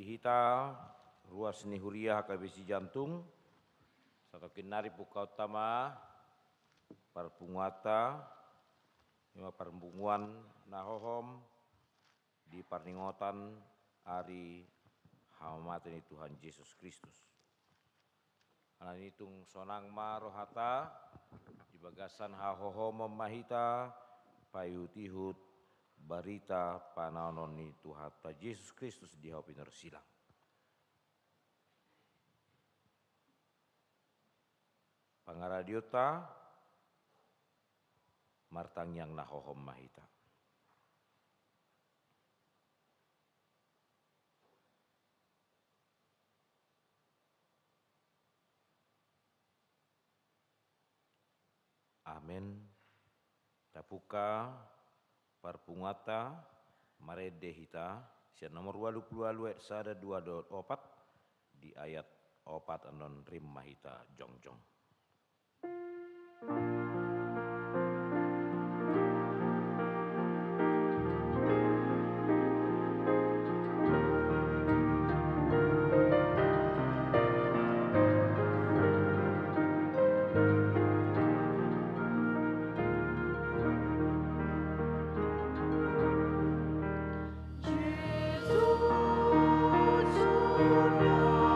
hita, ruas ni huria kabisi jantung, satu kinari puka utama, parpunguata, lima perempunguan nahohom, di parningotan hari hamatan Tuhan Yesus Kristus. Anak hitung sonang ma rohata, di bagasan hahohom memahita, payutihut, barita pananon ni Tuhan Yesus Kristus di hopinor silang. Pangaradiota martang yang nahohom mahita. Amen. Tapuka parpungata marede hita sia nomor 22 sada 2 opat di ayat opat anon rim mahita jongjong. Yesus sudah menolong.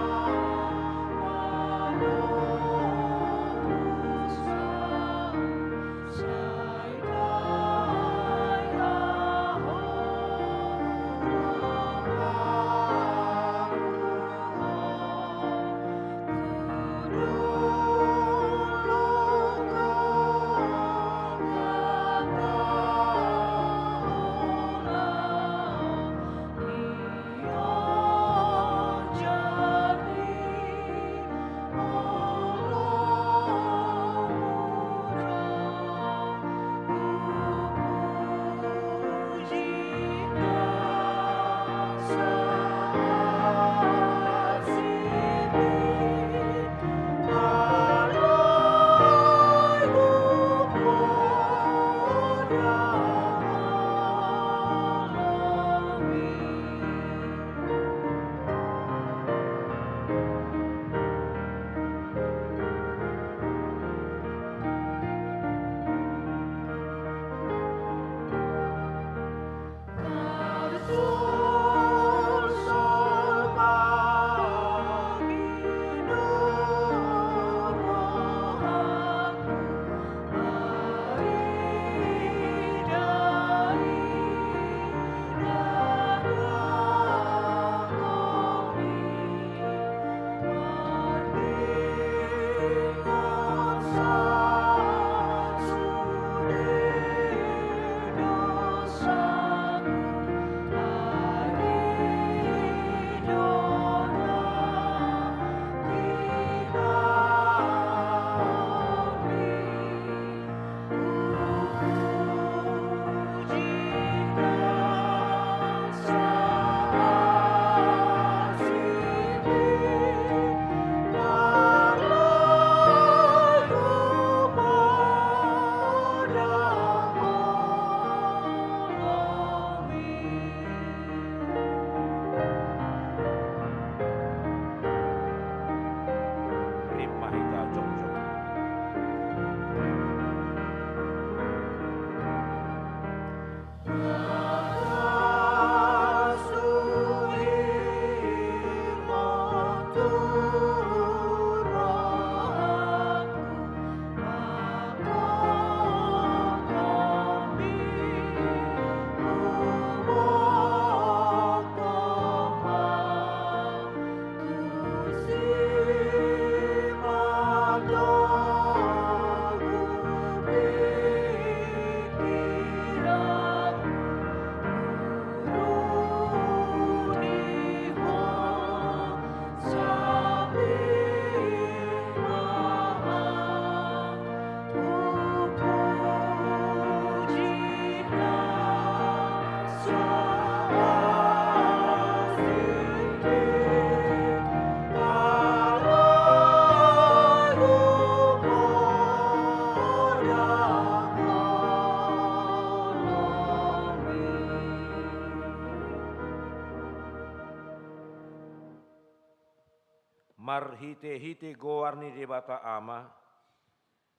marhite-hite gowarni debata ama,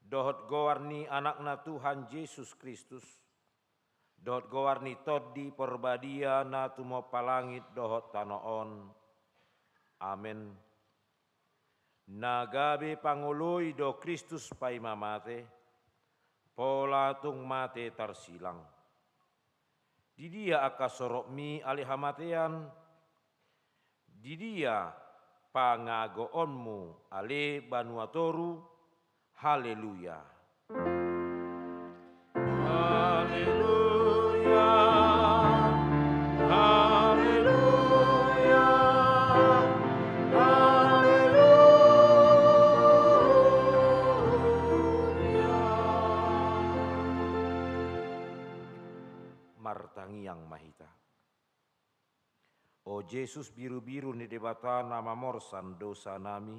dohot gowarni anakna Tuhan Yesus Kristus, dohot gowarni toddi porbadia na tumo palangit dohot tanoon. Amen. Nagabe pangului do Kristus pai mamate, pola tung mate tarsilang. Di dia aka sorok mi alihamatean, di dia pangagoonmu ale banuatoru, haleluya. Haleluya, haleluya, haleluya. Martangi yang mahita. O Yesus biru-biru ni debata nama morsan dosa nami,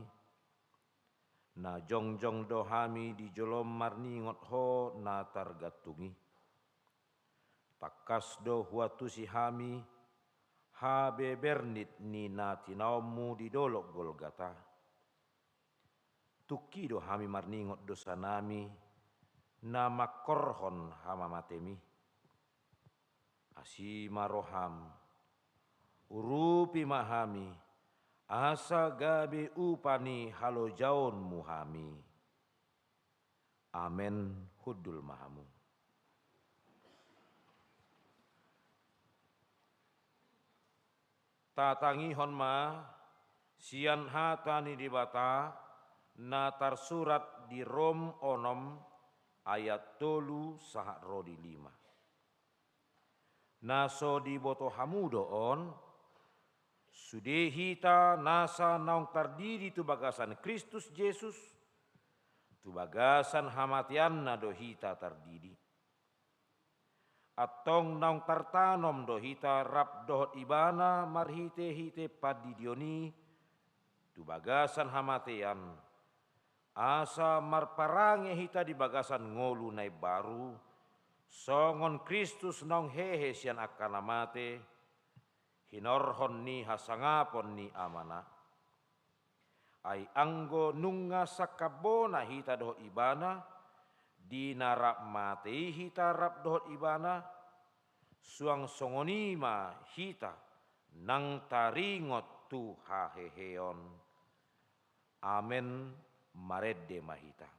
na jongjong dohami di jolom marningot ho na targatungi. Takas do huatu si hami, habe bernit ni na tinaumu di dolok Golgata. Tuki do hami marningot dosa nami, na makorhon hama matemi. Asima roham, urupi mahami, asa gabe upani halo jaun muhami. Amen hudul mahamu. Tatangi honma sian hatani dibata na tarsurat di Rom onom ayat 3 sahat rodi 5. Naso di boto hamudo on, sudehita nasa naung tardiri tu bagasan Kristus Yesus, tu bagasan hamatian na dohita tardidi. Atong naung tartanom dohita rap dohot ibana marhite-hite padidioni, tu bagasan hamatian, asa marparange hita di bagasan ngolu nai baru, songon Kristus naung hehe sian akana mate, hinorhon ni hasangapon ni amana. Ai anggo nunga sakabona hita dohot ibana, di narap mate hita rap dohot ibana, suang songonima hita nang taringot tu haheheon. Amen maredde mahita.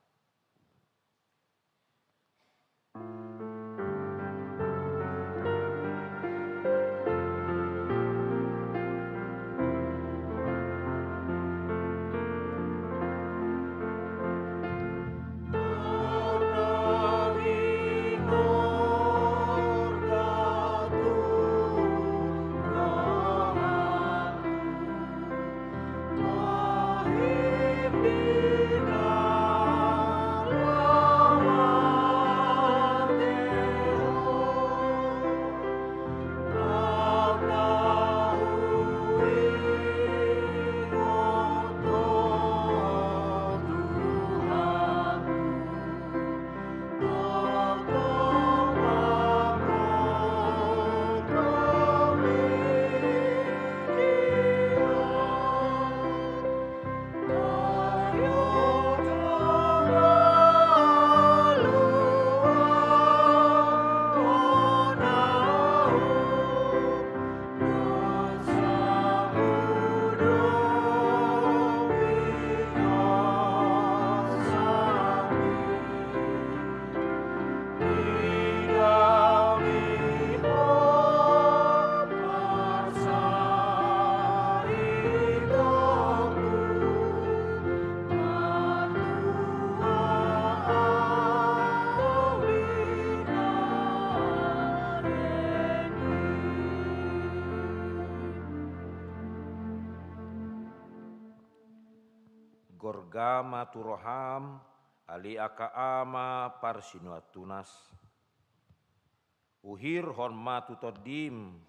Gorgama turoham ali aka ama parsinua tunas. Uhir hon matu todim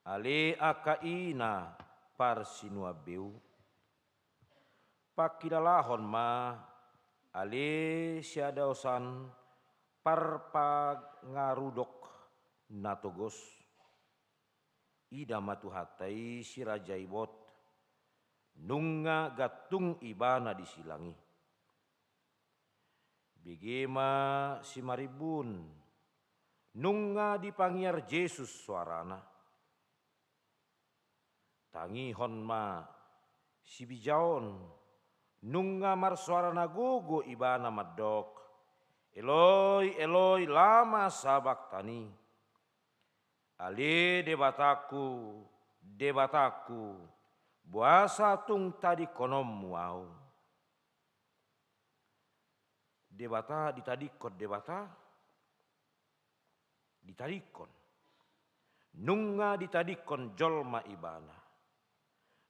ali aka ina parsinua beu. Pakidalahon ma ali siadausan parpangarudok natogos. Ida matu hatai si rajaibot nunga gatung ibana disilangi. Bigema si maribun, nunga dipangiar Yesus suarana. Tangihon ma si bijaon, nunga marsuarana gogo ibana madok. Eloi, Eloi, lama sabaktani. Ale debataku, buasa tung tadi konom muau. Debata ditadikon ditadikon. Nunga ditadikon jolma ibana.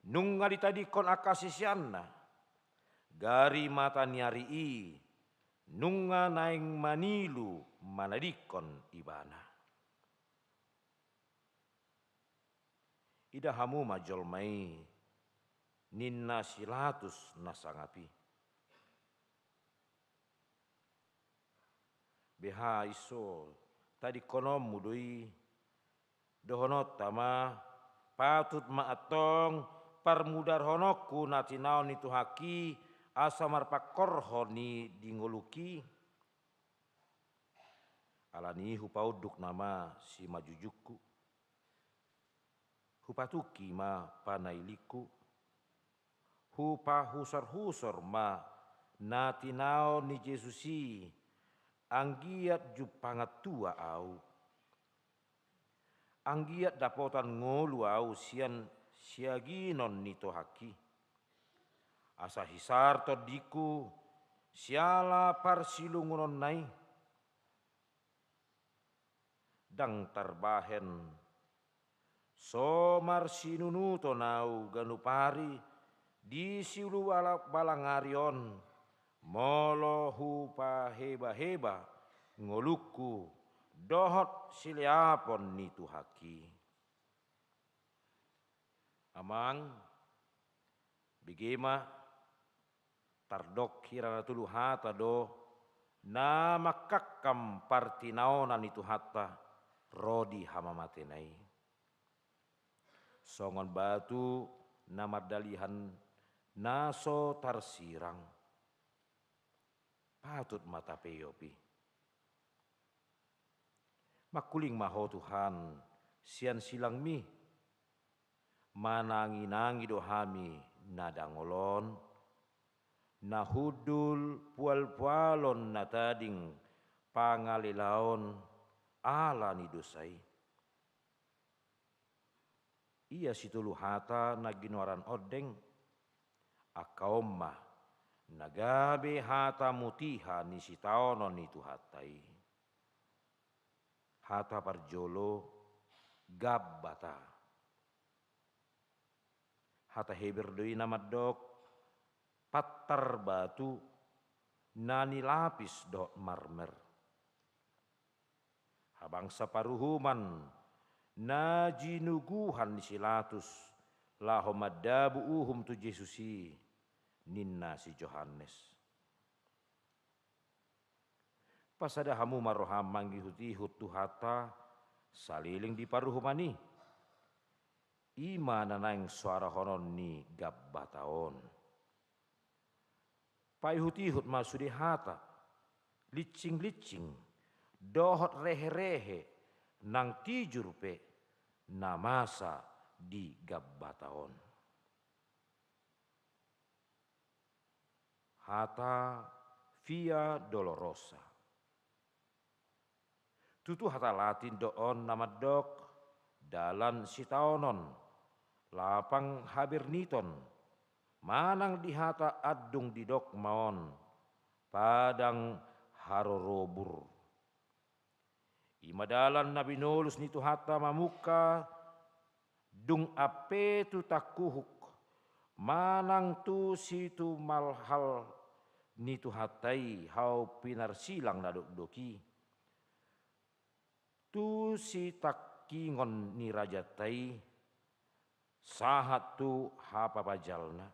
Nunga ditadikon akasisianna. Gari mata niarii. Nunga naing manilu manadikon ibana. Ida hamu majolmai ninna silatus nasangapi. Beha iso tadi konom mudui dohonot tama patut maatong parmudar honokku natinaon itu haki asa marpakorhoni dingoluki. Alani hupauduk nama si majujuku. Hupatuki ma panailiku. Hupa husor ma natinao ni Jesusi. Anggiat jupangat tua au. Anggiat dapotan ngolu au sian siaginon nito haki. Asa hisar todiku siala parsilungunon nai. Dang tarbahen somar sinunuto nau ganupari di siulu balangarion molo hupa heba ngoluku dohot siliapon nitu haki. Amang bigema tardok hirana tulu hata do na makakkam partinaonan itu hatta rodi hamamatenai. Songon batu na mardalihan naso tarsirang. Patut mata peyopi. Makuling maho Tuhan sian silang mi. Manangi-nangi dohami nadangolon. Nahudul pual-pualon natading pangalilaon ala ni dosai. Ia situlu hata naginuaran odeng. Akaomma nagabe hata mutiha ni sitaonon itu hatai. Hata parjolo gabbata. Hata heberdoi namadok pattar batu nani lapis dok marmer. Habangsa paruhuman na jinuguhan silatus lahomadabu uhum tu Jesusi ninna si Johannes. Pasada hamu maroham manggihuti hutu hata saliling di paruhumani. Ima nanaing suara honon ni gabbataon. Paihutihut masudi hata licing-licing dohot rehe-rehe nang tijur pe namasa di gabbataon. Hata via dolorosa. Tutu hata latin doon namadok dalan sitaonon. Lapang haberniton. Manang di hata adung didok maon. Padang harorobur. Imadalan nabi nolus nitu hata mamuka dung ape tu takuhuk manang tu situ malhal nitu hatai hau pinarsilang nadok doki tu si takingon ni rajatai sahat tu hapa pajalna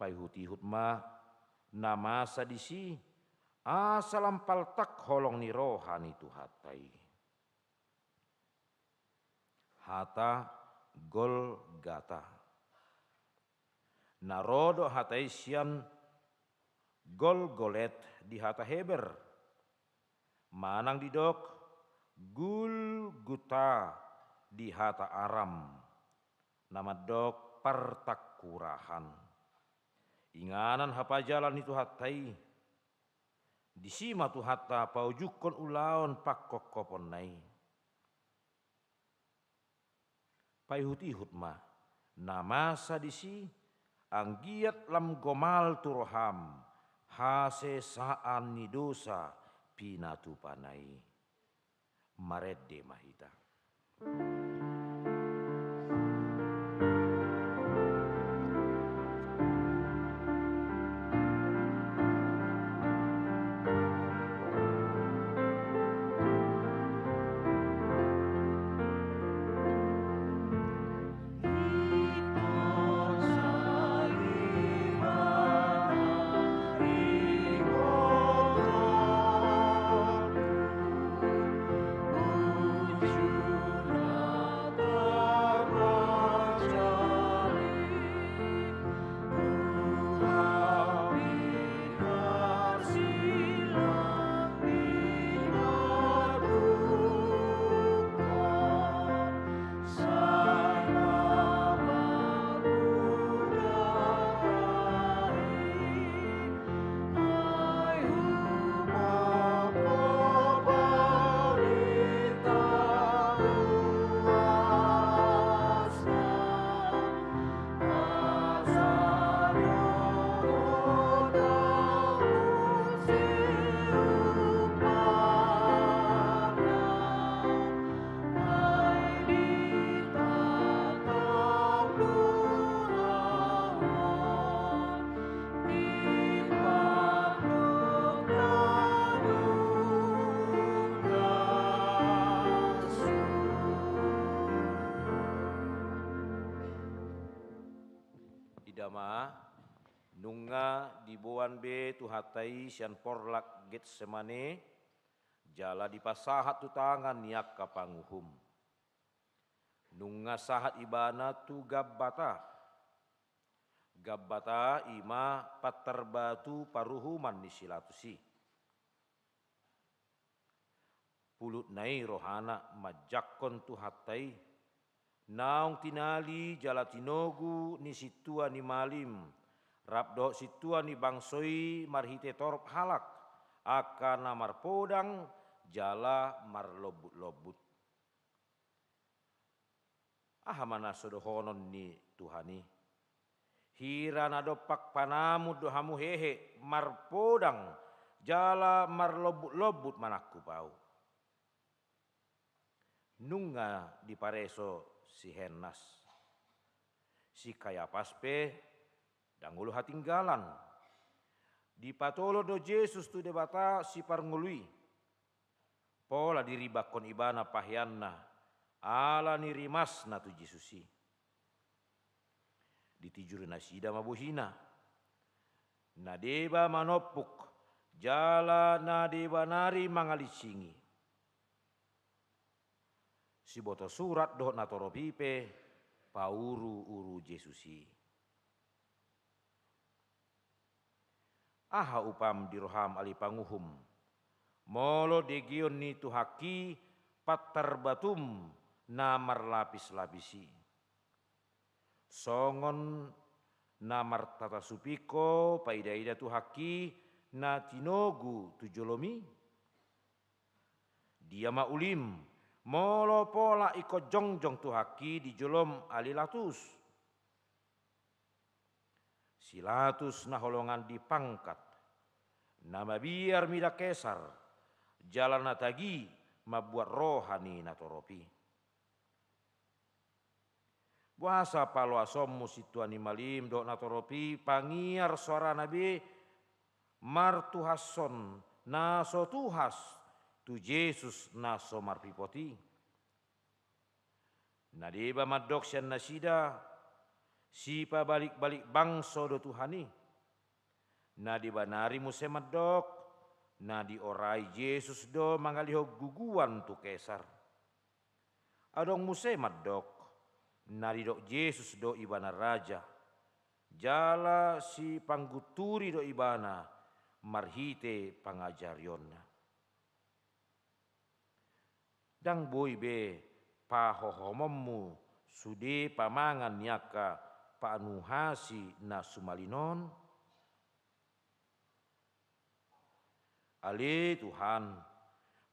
paihut-ihut ma namasa disi asalam paltak holong ni rohan itu hatai. Hata Golgata. Narodo hataisian Golgolet di hata Heber. Manang didok Gulguta di hata Aram. Nama dok partakurahan. Inganan hapa jalan itu hatai. Disima tu hatta paujukon ulaon pakok kopon nai. Paihut-ihut ma. Namasa disi anggiat lam gomal turoham. Hase saan ni dosa pinatu panai. Maredde mahita. Idama nunga dibuan be tu hatai sian porlak Getsemane jala dipasahat tu tangan niak kapanguhum. Nunga sahat ibana tu Gabbata. Gabbata ima patarbatu paruhuman ni silatusi. Pulut nai rohana majakon tu hatai. Naung tinali jala tinogu ni situa ni malim. Rabdo situa ni bangsoi marhite torop halak. Akana marpodang jala marlobut-lobut. Ahamana sodohonon ni Tuhani. Hirana dopak panamu dohamu hehe marpodang jala marlobut-lobut manakku bau. Nunga di pareso si Hennas. Si Kayapas pe dangulu hatinggalan. Di patolo do Yesus tu debata si parngului. Pola diribakon ibana pahyanna. Ala nirimas na tu Yesusi. Ditijuri nasida mabuhina. Nadeba manopuk. Jala nadeba nari mangalisingi. Si boto surat doh natoropipe pauru-uru Yesusi. Aha upam diroham alipanguhum. Molo degion ni tuhaki patarbatum namar lapis-lapisi. Songon namar tata supiko paida-ida tuhaki na tinogu tujolomi. Dia maulim. Molo pola iko jongjong tuhaki di jolom alilatus. Silatus na holongan dipangkat. Nama biar mida kesar. Jalan natagi mabuat rohani natoropi. Buasa palo asomu situani malim dok natoropi pangiar suara nabi martuhason naso tuhas. Tu Yesus naso marpipoti. Nadeba madok sian nasida. Sipa balik-balik bangso do Tuhani. Nadeba nari muse madok. Nadi orai Yesus do mangaliho guguan tu kesar. Adong muse madok. naridok Yesus do ibana raja, jala si pangguturi do ibana marhite pangajarionna. Dang boy be pahohommu sude pamangan nyaka panuhasi na sumalinon. Ale Tuhan,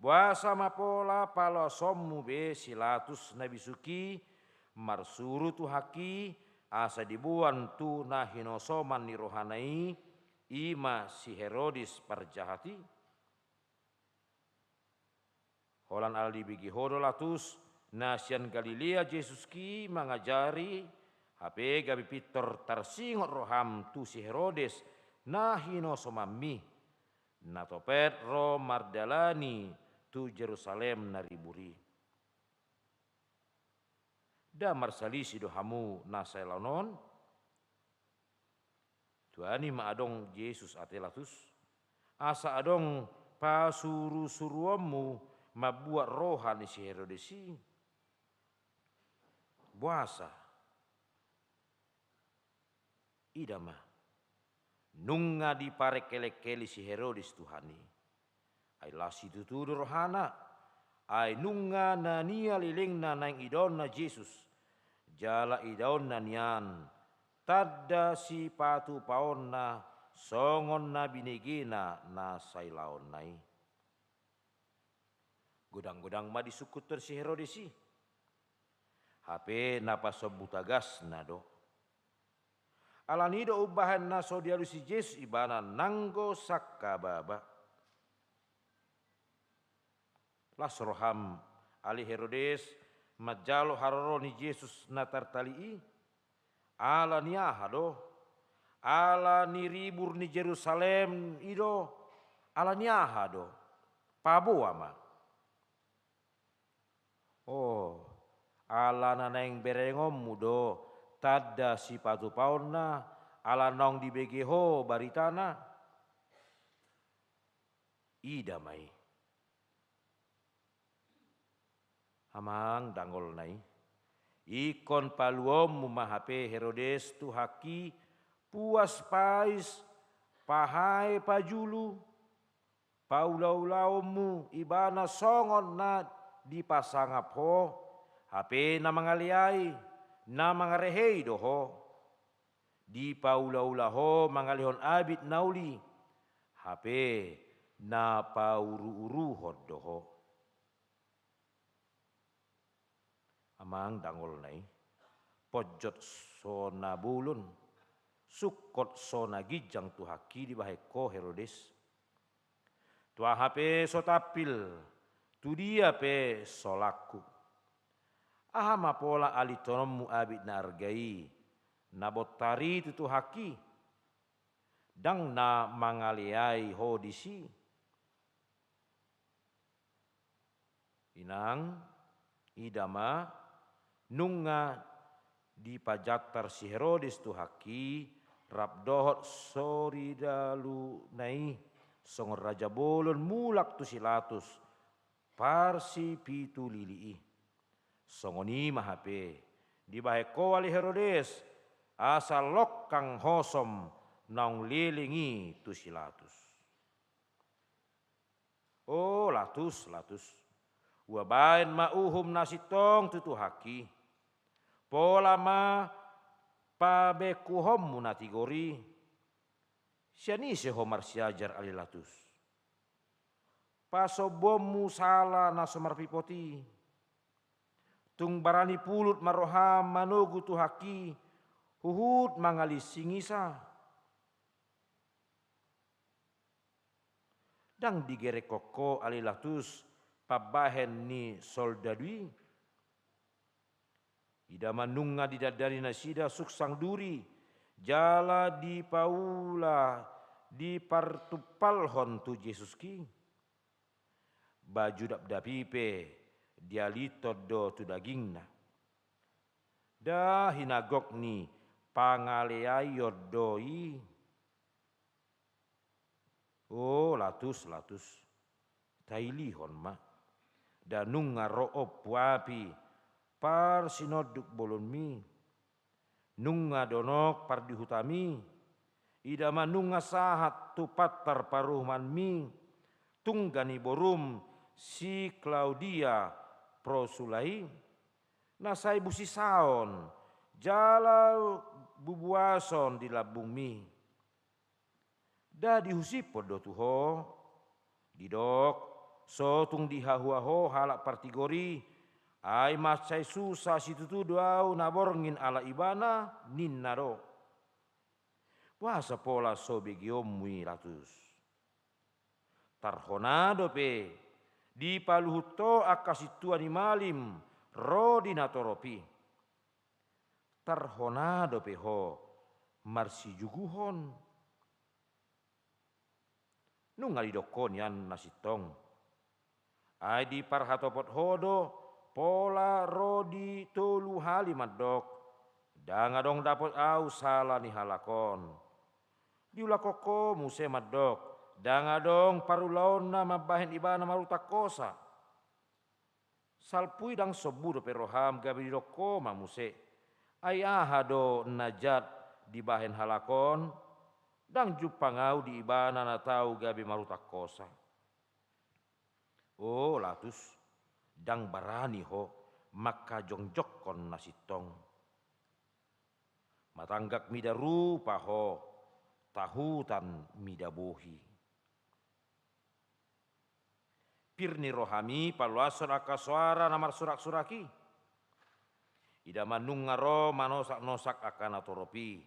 buasa mapola palo sommu be silatus nabi suki marsuru tu haki asa dibuan tu nahinosoman ni rohanai ima si Herodis parjahati. Holan aldi bigi hodolatus nasian Galilea Yesus ki mangajari hape gabi pitor tarsingot roham tu si Herodes nahinosomami nato Petro mardalani tu Jerusalem nariburi. Da marsalisi do hamu nasailanon tuani ma adong Yesus atelatus asa adong pasuru-suruamu mabuat rohan si Herodesi buasa idama nunga di pare kele-kele si Herodes Tuhani ai lasi tutudu rohana ai nunga na nia lilingna naing idonna Yesus jala idonna nian tadda si patu paonna songon na binegina na sailaon nai godang-godang ma disukutur si Herodesi hape napa sobutagas nado alanido ubahan na sodialu si Yesus ibana nanggo sakababa lasroham ali Herodes majalo haroroni Yesus na tartalii ala niahado ala ni ribur ni Jerusalem ido ala niahado pabo ama oh ala nanaing berengom mudo tadda si patu paonna ala nong di begeho baritana idamai amang dangol nai ikon paluom mumahape Herodes tu haki puas pais pahai pajulu paulau-laumu ibana songon na dipasangap ho hape na mangaliai na mangarehei doho di paulau-lahu mangalihon abit nauli hape na pauru-uruhon doho amang dangol nai pojot sona bulun sukot sona gijang tu haki di baheko Herodes tua hape sotapil tu dia pe solaku ahama pola alitonomu abid na argai na botari tutu haki dang na mangaliai hodisi inang idama nunga di pajatar si Herodes tu haki rabdohot soridalu nai songor raja bolon mulak tu silatus parsi pitu lilii songoni mahape di baheko ali Herodes asal lokang hosom naung lilingi tu silatus oh latus wabain mauhum nasitong tutu haki pola ma pabekuhom munatigori siani sehomar siajar ali latus pasobomu sala nasomar pipoti tung barani pulut maroham manogu tu haki huhut mangalis singisa dang digere koko alilatus pabahen ni soldadui ida manunga didadari nasida suksang duri jala di paula di partupalhon tu Yesus ki baju dap-dapipe dia litod do tu dagingna dah hinagok ni pangaleayod doi oh latus tailihon ma danung ngaroop wapi par sinoduk bolonmi, nunga donok par dihutami, idama nunga sahat tupat tarparuhmanmi, tunggani borum si Claudia prosulai, nasai busi saon, jala bubuason di labungmi. Da dihusipod do tuho, didok, sotung dihahuaho halak partigori, ai macai susah situ doau naborngin ala ibana ninna do. Puasa pola sobegiomui ratus. Tarhonado pe, di paluhuto akasitua ni malim, rodi natoropi. Tarhonado pe ho, marsi juguhon. Nunga didokon yan nasitong. Ai di parhatopot hodo, pola rodi tolu halimat dok. Danga dong dapot au salah ni halakon. Diulakoko muse madok. Danga dong parulaon na mabahen ibana maruta kosa. Salpui dang sobudo peroham gabi didoko mamuse. Ai ahado najat di bahen halakon. Dang jupangau di ibana na tau gabi maruta kosa. Oh latus, dang barani ho, maka jongjokon nasitong. Matanggak mida rupa ho, tahutan mida bohi. Pirni rohami paluason akaswara namar surak-suraki. Ida manunga ro manosak-nosak akan atoropi.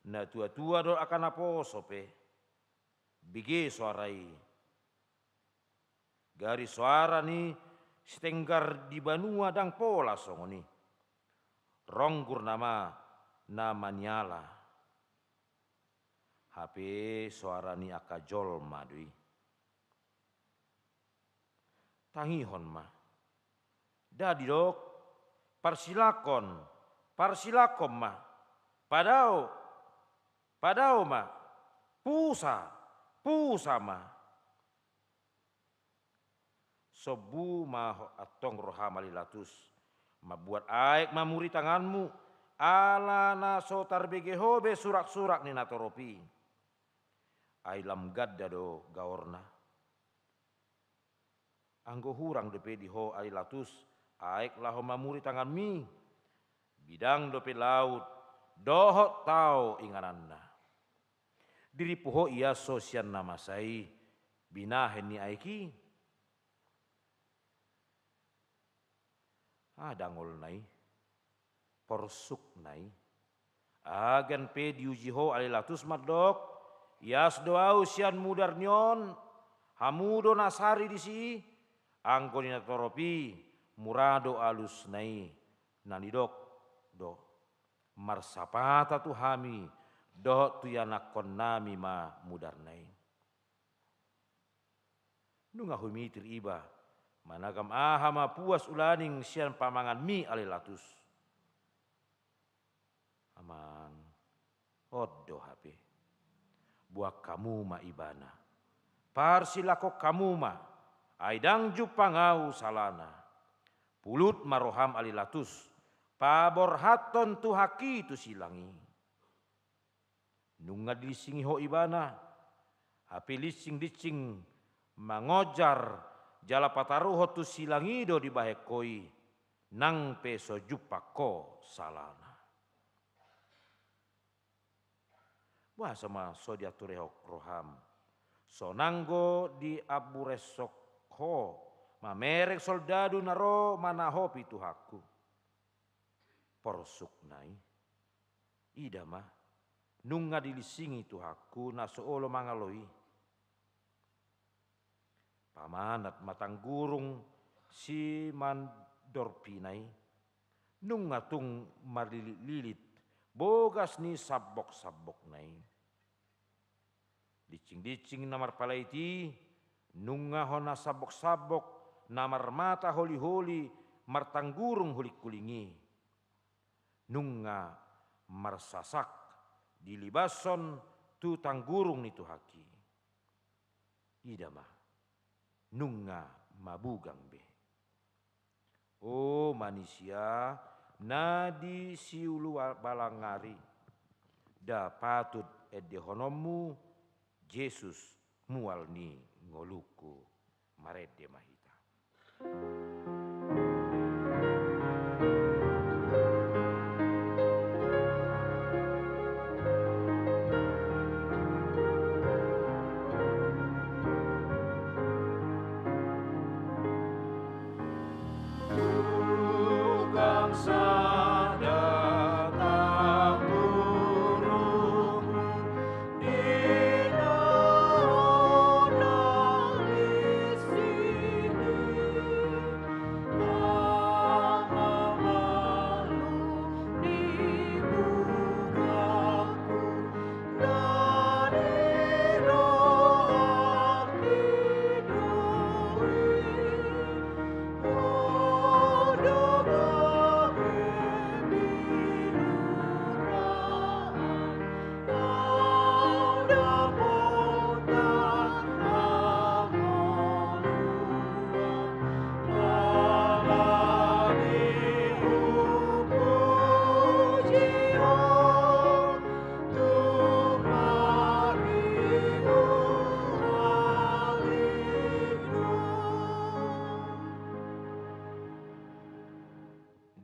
Na tua-tua do akan aposope. Bige suarai. Gari suara ni setenggar di banua dang pola songoni. Ronggur nama nyala. HP suara ni akajol madui. Tangihon ma. Dadi dok, parsilakom ma. Padao ma. Pusa ma. Sobu ma atong rohamali latus. Ma buat aik mamuri tanganmu. Ala na sotar begehobe surak-surak ni natoropi. Ailam gadda do gaorna. Anggo hurang dope diho alilatus, aik laho mamuri tangan mi. Bidang dope laut, dohot tau ingananna. Diri poho ia sosian namasai, binahen ni aiki. Dangol nai, porsuk nai. Agan pe diujiho alilatus madok, ias doau sian mudar nyon, hamudo nasari disi. Angko ni natoropi murado alus nai nanidok do marsapata tu hami do tu yanakon nami ma mudar nai. Nunga humitir iba managam ahama puas ulaning sian pamangan mi alilatus. Aman oddo HP buak kamu ma ibana parsilako kamu ma. Aidang jupangau salana. Pulut maroham alilatus. Pabor haton tu haki tu silangi. Nunga disingi ho ibana. Hapi lising-lising mangojar. Jala pataruho tu silangi do di bahekoi. Nang peso jupako salana. Wah sama so diaturehok roham. Sonanggo di aburesok. Mamerek soldadu naro manaho pituhaku. Porsuk nai. Ida mah. Nunga dilisingi tuhaku na soolo mangaloi. Pamanat matang gurung si mandorpinai. Nunga tung marlilit bogas ni sabok-sabok nai. Dicing-dicing namar palaiti. Nunga hona sabok-sabok namar mata holi-holi martanggurung huli kulingi. Nunga marsasak dilibason tu tanggurung ni tuhaki. Ida mah nunga mabugang be. O manusia, nadi siulu balangari, da patut edehonomu, Yesus mualni ngoluku marede mahita.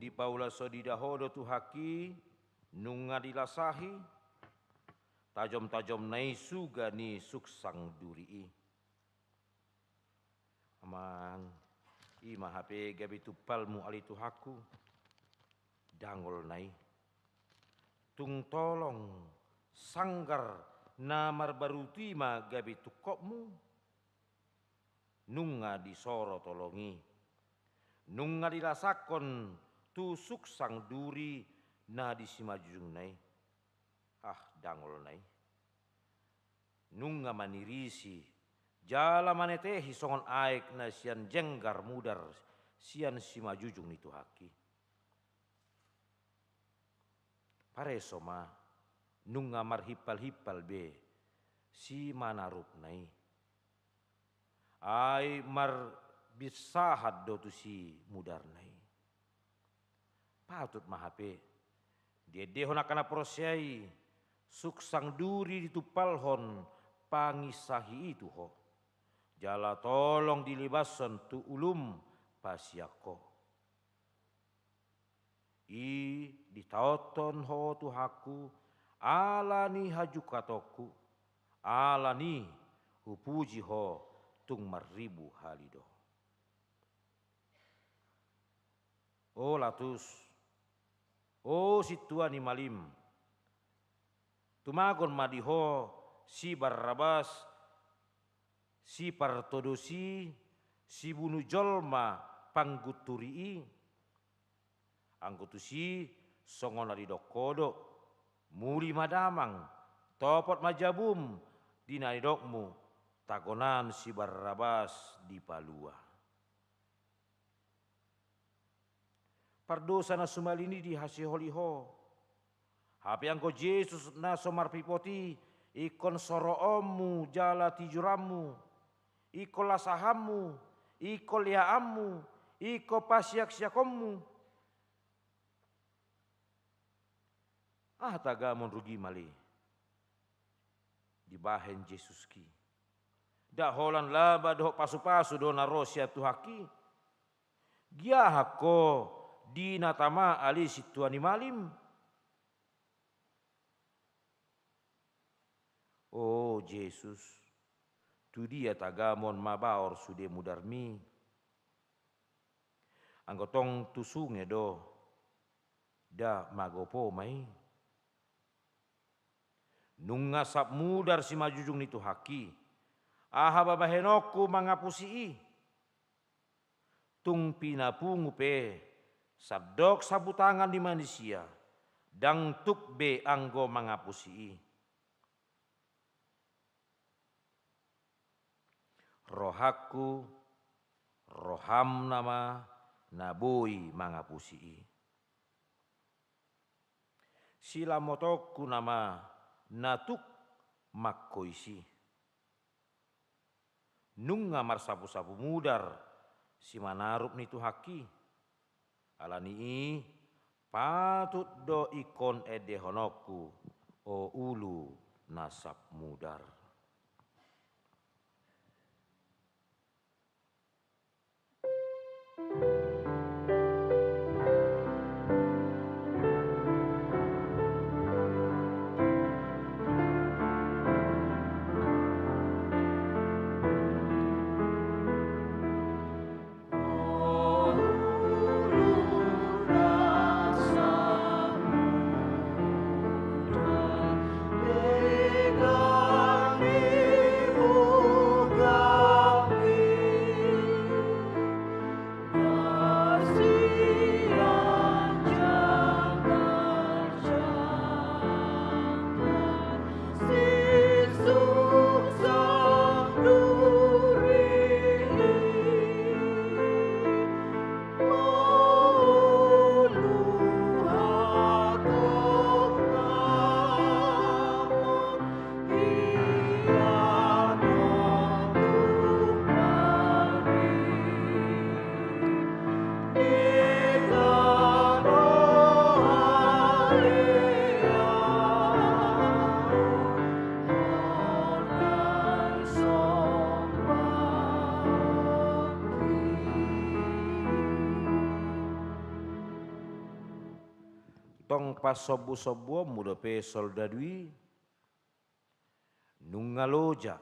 Di paula sodidahodo tu haki, nunga dilasahi, tajom-tajom nai suga ni suksang durii. Aman, ima hape gabi tupalmu ali tuhaku, dangol nai. Tung tolong, sanggar namar barutima gabi tukokmu, nunga disoro tolongi, nunga dilasakon tu suksang duri na disimajung nai. Ah dangol nai. Nunga manirisi, jala manetehi songon aek na sian jenggar mudar sian simajujung itu haki. Paresoma nunga marhipal-hipal be si manarup nai. Ai mar bisahat do tu si mudar nai. Patut mahape, dedehon akan aprosiai, suksang duri ditupalhon pangisahi itu ho. Jala tolong dilibason tu ulum pasiako. I ditauton ho tuhaku, alani haju katoku, alani hupuji ho tung maribu halido. O latus, o situani malim, tumagon madiho si Barrabas, si partodosi, si bunuh jolma pangguturii, anggutusi songon ari dokodo, muli madamang, topot majabum, dinaidokmu, tagonan si Barrabas di palua. Pardosa na sumalini di hasiholiho. Hape angko Yesus na somar pipoti, ikon soroomu jala tijuramu, iko lasahamu, iko liaamu, iko pasiak-siakommu. Ah tagamon rugi mali. Dibahen Yesus ki. Daholan laba doh pasu-pasu do narosia tuhaki. Giahako dinatama ali situani malim. Oh Yesus, tu dia tagamon mabaor sude mudarmi. Anggotong tusunge do, da magopo mai. Nunga sap mudar si majujung nitu haki, aha babahenoku mangapusi. Tung pinapungu pe, sadok sabu tangan di manusia, dang tuk be anggo mangapusi. Rohaku, roham nama, naboi mangapusi. Sila motoku nama, natuk makkoisi. Nunga marsapu-sapu mudar, si manarup nitu haki, Alani patut do ikon edehonoku o ulu nasab mudar. Tong pas sobu-sobu muda pe soldadui nunga loja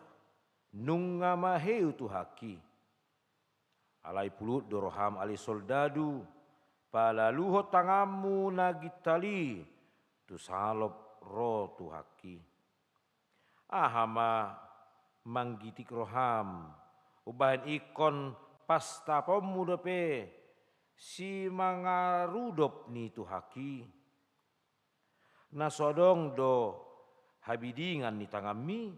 nunga maheu tu haki alai pulut doroham ali soldadu palaluho tangamu nagitali tu salop ro tu haki ahama manggitik roham ubahan ikon pasta pemuda pe si mangarudop ni tu haki nasodong do habidingan ni tangami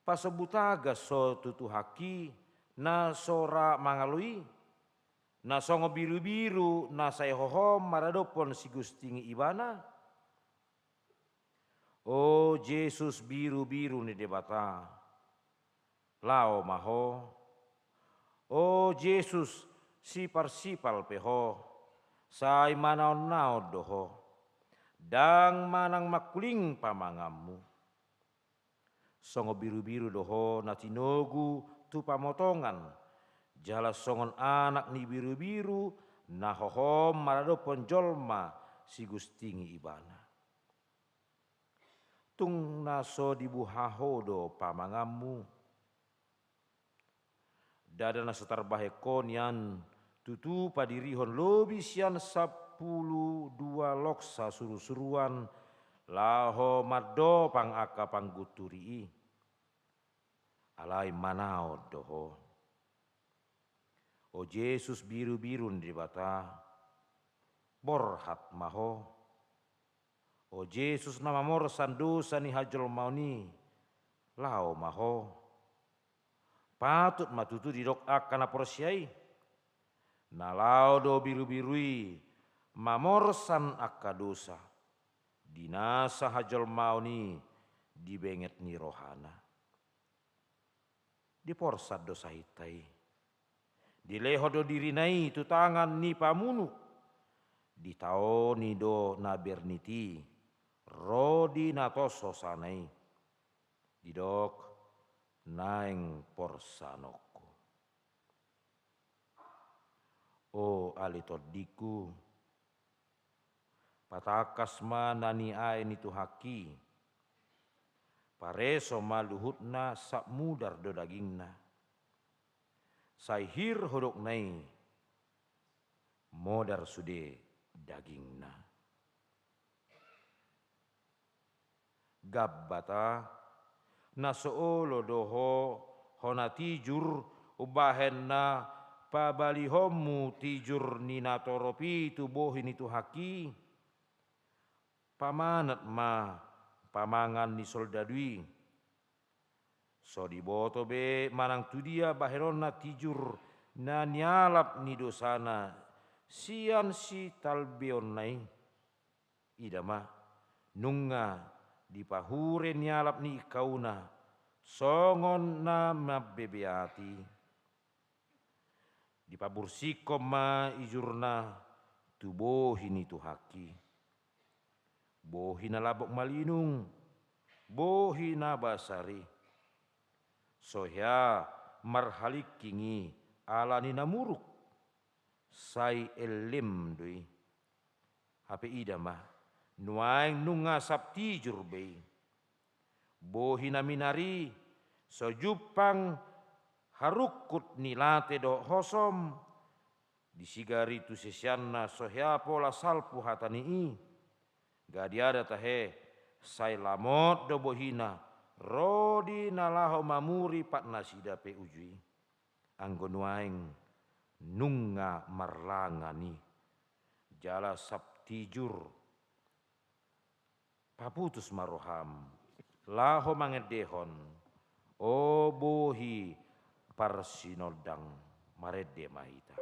pasebutaga so tutu haki na sora mangalui na songo biru-biru na say hohom maradopon si gustingi ibana. Oh Yesus biru-biru ni debata lao maho. Oh Yesus sipar-sipal peho say manaon-naon doho dang manang makuling pamangamu. Songo biru-biru doho na tinogu tu pamotongan. Jala songon anak ni biru-biru na hohom maradopon jolma si gustingi ibana. Tung naso dibuhaho do pamangamu. Dada naso tarbahekonian tutu padirihon lobi sian 10 dua loksa suru-suruan laho maddo pang aka pangguturi alai manao doho. O Yesus biru-biru di bata borhat maho. O Yesus nama mor sandosa ni hajol mauni lao maho. Patut matutu didok akana porsiai nalau do biru-birui mamorsan akadosa dinasa hajol mauni dibenget ni rohana diporsad dosa hitai dileho do dirinai tu tangan ni pamunu ditaoni do naberniti rodi natoso sanai didok naeng porsanoko. O alitodiku patakas manani ain itu haki pareso maluhutna sak mudar do dagingna saihir hodok nai modar sude dagingna gabbata nasoolo doho hona tijur ubahenna pabalihomu tijur ninatoropi tubohin itu haki pamanat ma pamangan ni soldadui so diboto be manang tu dia baherona tijur na nyalap ni dosana sian si talbion nai idama nunga dipahure nyalap ni kauna songon na mabebeati Di pabursiko ma ijurna tu bohini tu haki. Bohina labok malinung, bohina basari. Sohya marhalik kingi alani namuruk. Sai elim doi. Hape ida mah nuaing nunga sabti jurbei. Bohina minari sojupang harukut nilate do hosom. Disigari tu sesianna sohya pola salpu hatani i. Gadiada tahe sai lamot do bohina. Rodi nalaho mamuri pat nasida pe ujui. Anggo nuaing nunga marlangani. Jala sabtijur. Paputus maroham. Laho mangedehon. O bohi parsinodang marede mahita.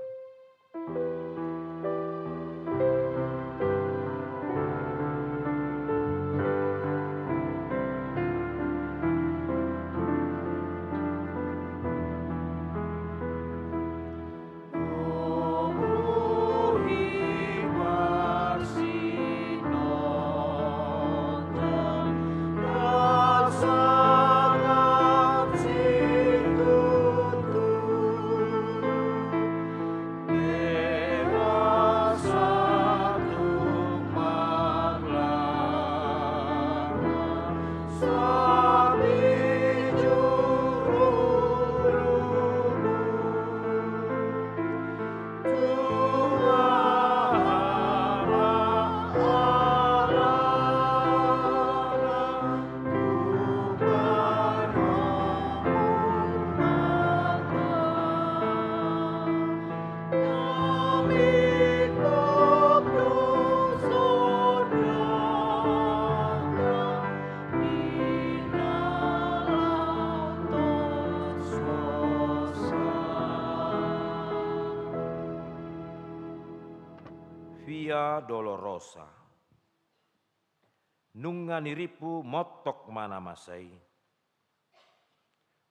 Via Dolorosa. Nunga niripu motok mana masai.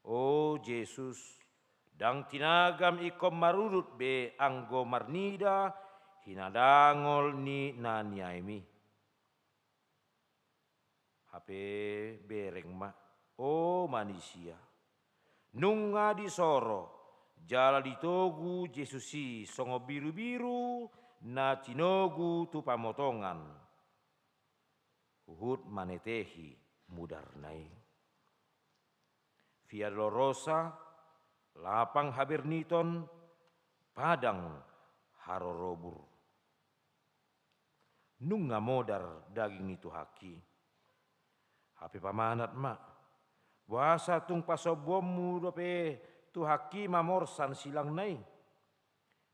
O Jesus, dang tinagam ikom marurut be anggo marnida hinadangol ni naniaimi. Hape bereng ma, o manusia. Nunga disoro, jala ditogu Jesusi songo biru-biru na tinogu tu pamotongan. Uhud manetehi mudarnai. Via Dolorosa, lapang haberniton, padang harorobur. Nunga modar daging itu haki. Hape pamanat mak, wasa tung pasobomu dope tu haki mamorsan silang nai.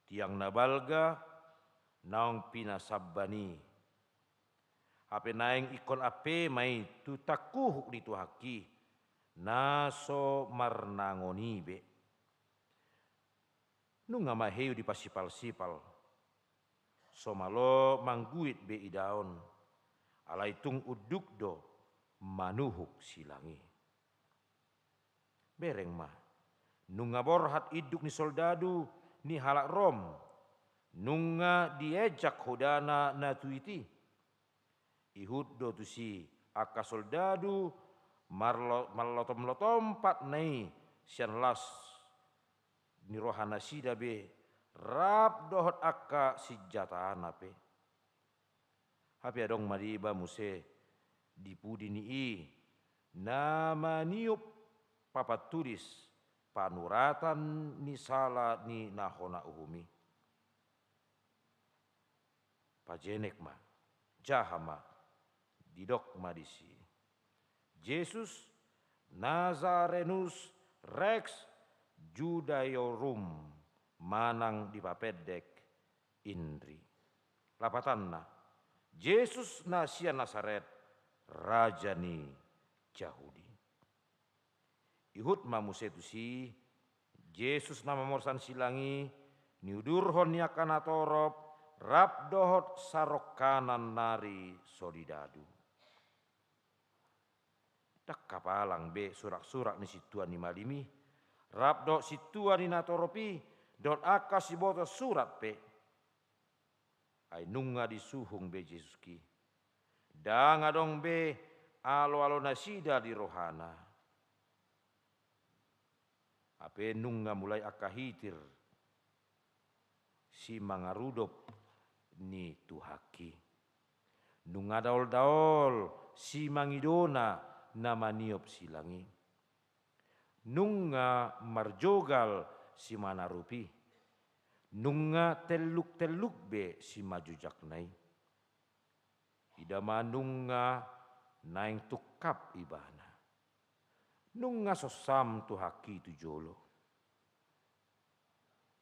Tiang nabalga, naong pinasabani. Hape naing ikon ape mai tu takuhuk di tu haki. Naso marnangoni be. Nunga maheu di pasipal-sipal. Somalo mangguit be idaon. Alaitung uduk do manuhuk silangi. Bereng mah. Nunga borhat iduk ni soldadu ni halak Rom. Nunga diejak hodana na tuiti. Ihud do tusi aka soldadu marlotom-lotom pat nei sian las ni rohana sida be rap dohot aka sijata anape. Hape adong mariba muse dipudi ni i nama niup papat tulis panuratan ni sala ni nahona uhumi. Pajenek ma jahama didok madisi. Jesus Nazarenus Rex Judaiorum manang dipapedek indri. Lapatanna Jesus nasia Nasaret raja ni Yahudi. Ihud mamusetusi Jesus nama morsan silangi niudurhon yakana torop rap dohot sarok kanan nari solidadu. Tak kapalang be surak-surak ni situan ni malimi. Rap dohot situan ni natoropi Dot aka si boto surat pe. Ai nunga disuhung be Jesus ki. Danga dong be alo-alo nasida di rohana. Ape nunga mulai aka hitir. Si mangarudop ni tuhaki. Nunga daol-daol si mangidona nama niop silangi. Nunga marjogal si manarupi. Nunga teluk-teluk be si majujak nai. Ida manunga naing tukap ibana. Nunga sosam tuhaki tu jolo.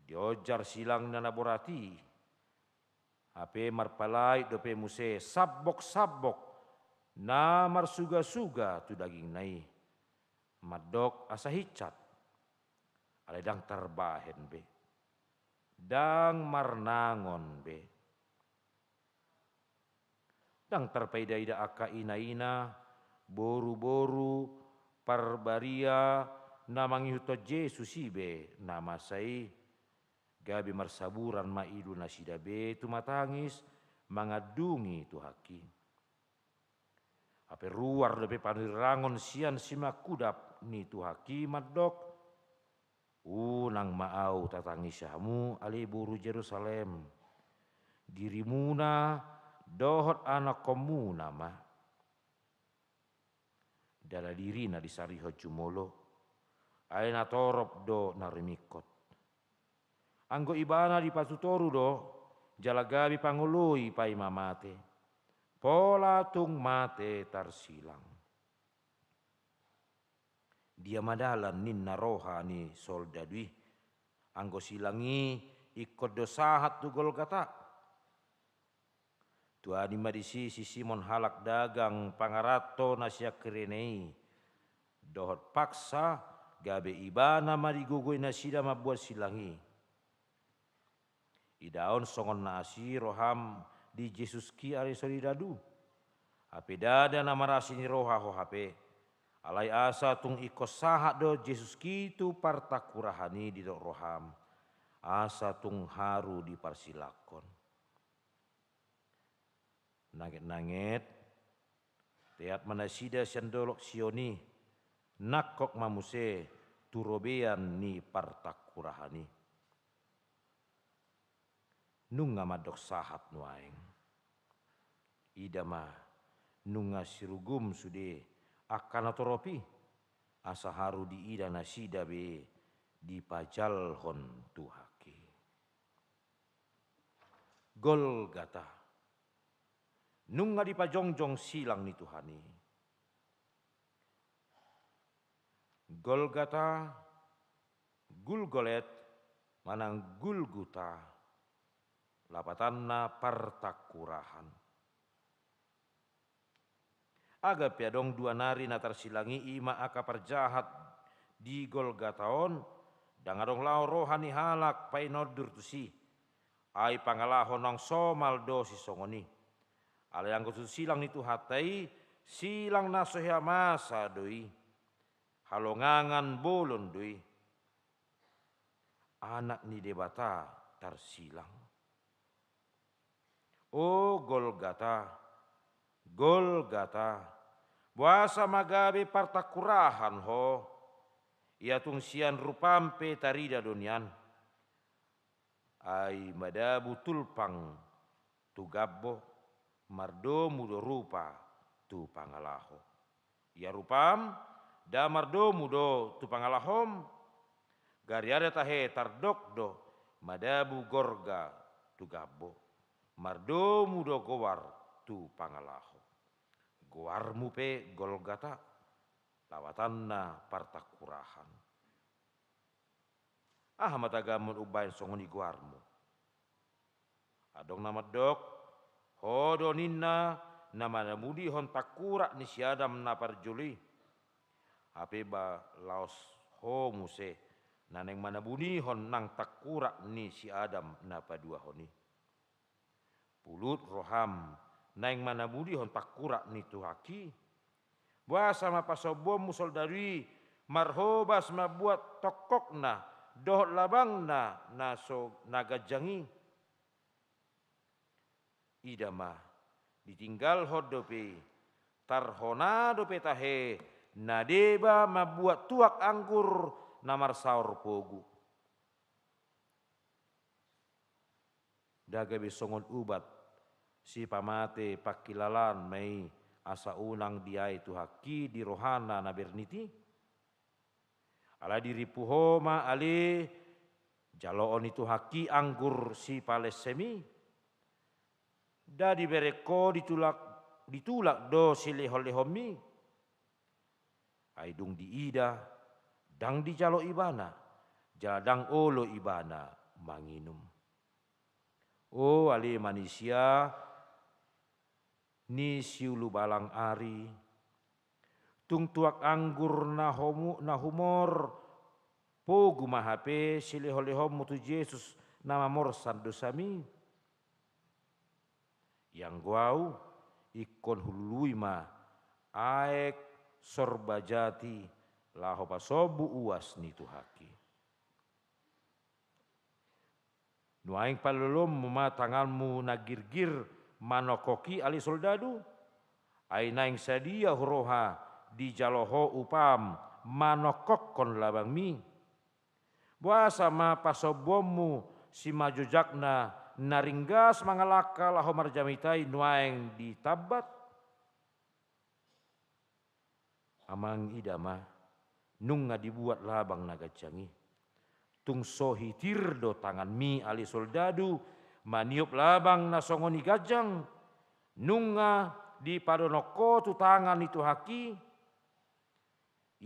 Diojar silang nana borati. Ape marpalai dope muse sabok-sabok na marsuga-suga tu daging nai. Madok asa hicat. Aledang terbahen be. Dang marnangon be. Dang terpaida-ida aka ina-ina, boru-boru, parbaria, namangi huto Yesus ibe, nama sai, gabi marsaburan maidu nasida be, tu matangis, mangadungi tu haki. Ape ruar lepe panirangon sian simakudap ni tu haki madok, unang maau tatangisamu ali buru Jerusalem, dirimuna dohot anak komuna ma. Dala dirina disariho jumolo. Aina torop do narimikot. Anggo ibana di patutoru do. Jalagabi pangului pai mamate. Pola tung mate tarsilang. Dia madalan ninna rohani soldadui. Anggo silangi ikut dosahat tu Golgata. Tuani madisi si Simon halak dagang pangarato nasya kerenei. Dohot paksa gabe ibana marigugui nasida mabuat silangi. Idaon songon nasi roham di Yesus ki ari solidadu. Hape dada nama rasini roha ho hape. Alai asa tung ikos sahat do Yesus ki tu partakurahani di do roham. Asa tung haru di parsilakon. Nanget-nanget, teat manasida sendolok sioni, nakok mamuse turobean ni partakurahani. Nunga madok sahat nuaeng. Idama nunga sirugum sude akan atoropi, asa haru di ida nasida be di pajal hon tuhaki. Golgata. Nunga di pajongjong silang ni Tuhani. Golgata, Gulgolet, manang Gulguta, lapatanna partakurahan. Aga piadong dua nari natar silangi ima aka parjahat di Golgataon, dangadong lao rohani halak pai nodur tusi, ai pangalahon nang somal dosi songoni. Ala yang kutu silang itu hatai, silang nasohya masa doi. Halongangan bolon doi. Anak ni debata tarsilang. Oh Golgata, Golgata, buasa magabe partakurahan ho. Ia tung sian rupampe tarida donian. Ai madabu tulpang tugabbo. Mardomu do rupa tu pangalaho. Ya rupam da mardomu do tu pangalahom. Gariada tahe tardok do madabu gorga tu gabbo. Mardomu do gowar tu pangalaho. Gowarmu pe Golgata. Lawatanna partakurahan. Matagamun ubayan songoni gowarmu. Adong nama dok. Hodo ninna nama namudi hon takura ni siadam na parjuli. Ape ba laos ho muse naneng manabuni hon nang takura ni si Adam na padua honi. Pulut roham naeng manabudi hon takura ni tuhaki. Buasa mapasobom musol dari marhobas mabuat tokokna dohot labang naso nagajangi. Idama ditinggal hod dope tarhona dope tahe nadeba mabuat tuak anggur namar saur pogu. Daga besongon ubat si pamate pakilalan mai asa unang dia itu haki di rohana na berniti. Ala diri puhoma ale jaloon itu haki anggur si palesemi. Da dibereko ditulak do si lehomi. Aidung di ida dang di jalo ibana jadang olo ibana manginum. Oh ali manusia ni siulu balang ari tung tuak anggur na humor pogu mahape si lehom mutu Yesus nama morsan dosami. Yang guau ikon hului ma aek sorbajati laho pasobu uas ni tuhaki. Nuaing palolom muma tanganmu nagirgir manokoki ali soldadu. Ai naing sadia huroha di jaloho upam manokok kon labang mi. Buasa ma pasobomu si majujakna naringgas mangalaka laho marjamitai nuaing ditabat. Amang idama nunga dibuat labang nagacangi. Tung sohitir do tangan mi ali soldadu maniup labang nasongoni gajang. Nunga di padonoko tu tangan itu haki.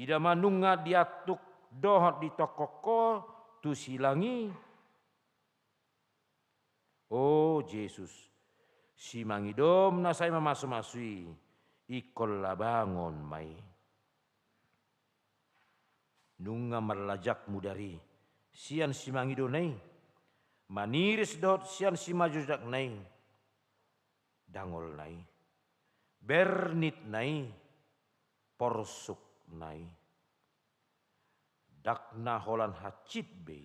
Idama nunga diatuk dohot di tokoko tu silangi. Oh Yesus, si mangidom na say mamasu-masui, ikol labangon may. Nunga marlajak mudari, sian si mangido nay, maniris dot sian si majujak nay, dangol nay, bernit nay, porsuk nay, dakna holan hacit be,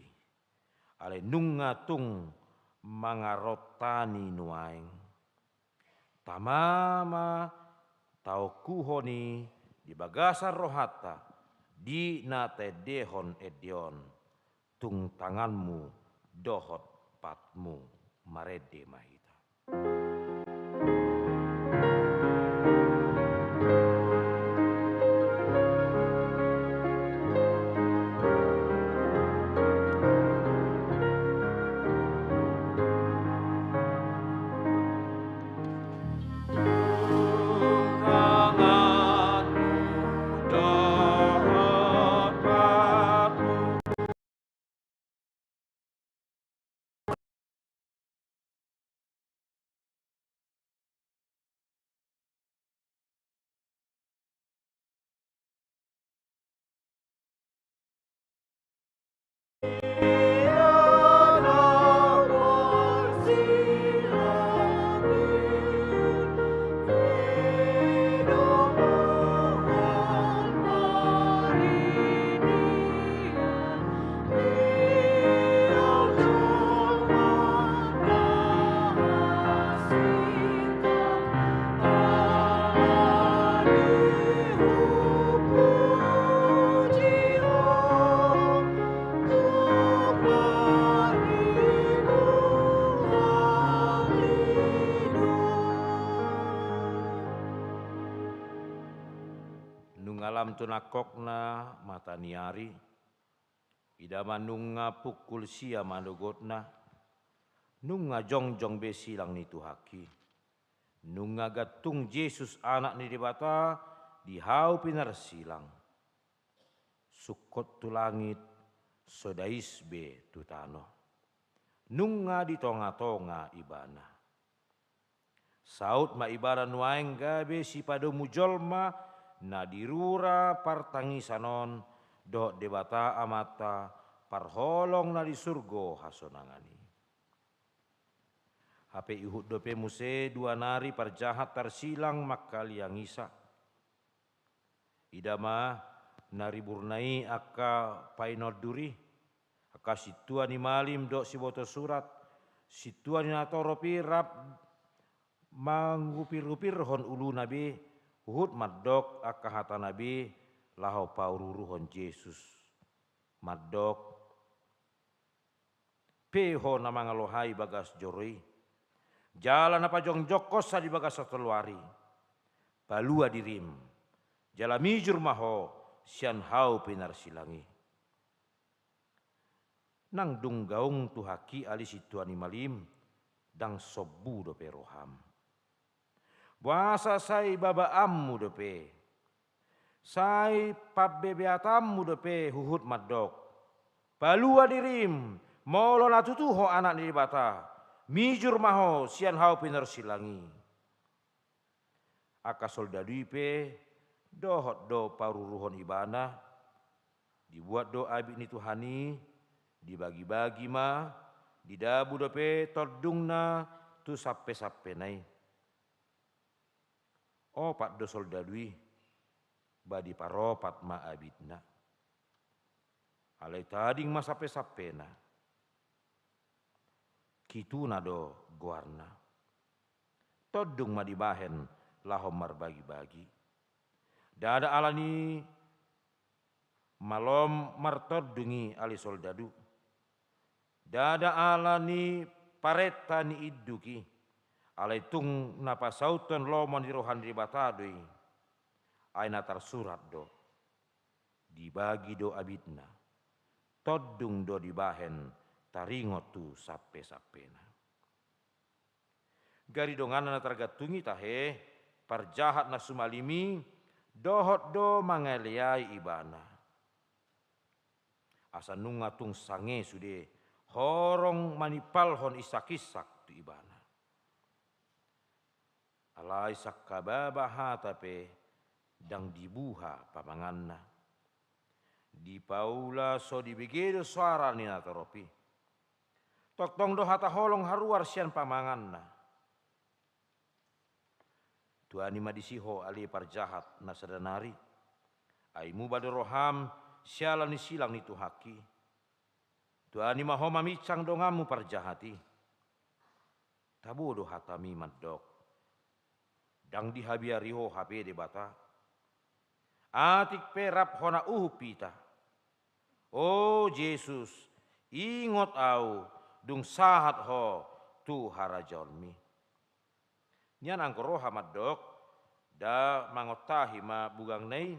ale nunga tung mangarotani nuaing. Tamama tau kuhoni di bagasan rohata di nate dehon edion tung tanganmu dohot patmu marede mahita. Nungalam tunakokna mata niari, idama nunga pukul sia manugotna, nunga jongjong besilang nitu haki, nunga gatung Yesus anak ni dibata dihau pinar silang, sukot tu langit sodais be tu tano, nunga di tonga-tonga ibana, saut ma ibara nuaing gabe si pado mujolma na dirura partangisanon do debata amata parholong na di surgo hasonangani. Hape ihud dope muse dua nari parjahat tarsilang makaliang isa. Idama nari burnai aka painod duri Kasih Tuhan ni malim dok si boto surat, si Tuhan ni natoro pirap mangupir-upir hon ulu nabi, uhud madok akahata nabi, lahau paururu hon Yesus. Madok peho nama ngalohai bagas joroi, jalan apa jong jokosa di bagas sateluari, balua dirim, jalami jurmaho sian hau pinar silangi. Nang dung gaung tu haki ali si Tuhan malim, dang sobu dope roham. Buasa sai baba ammu dope, sai pabbebeatammu dope huhut madok. Balua dirim, molo natutuho anak di bata, mijur maho sian hau pinar silangi. Aka soldadipe dohot do paruruhon ibana, dibuat do abik ni Tuhani, dibagi-bagi ma, didabu dope tordungna tu sape-sape nai. Opat do soldadui, badi paropat ma abidna. Alai tading ma sape-sape na. Kituna do goarna. Todung ma dibahen lahom marbagi-bagi. Dada alani malom martodungi ali soldadu. Dada alani pareta ni iduki. Alai tung napasauton lomon di rohan di batadui. Aina tersurat do. Dibagi do abidna. Todung do dibahen taringot tu sape-sapena. Gari dongana na tergatungi tahe parjahat na sumalimi dohot do mangeliai ibana. Asa nunga tung sange sude horong manipal hon isak-isak tu ibana. Alai sakkababa hatape dang dibuha pamanganna. Di paula so dibegedo suara ni natoropi. Tok tong do hata holong haruar sian pamanganna. Tuani madisiho ali parjahat na sadanari. Aimu badoroham sialan ni silang ni tuhaki. Tuani maho mamicang dongamu parjahati. Tabu do hatami maddok. Dang dihabiariho HP de bata. Atik perap hona pita. Oh Yesus, ingot au dung sahat ho tu harajonmi. Nyan angkoro hamadok da mangotahi ma bugang nei.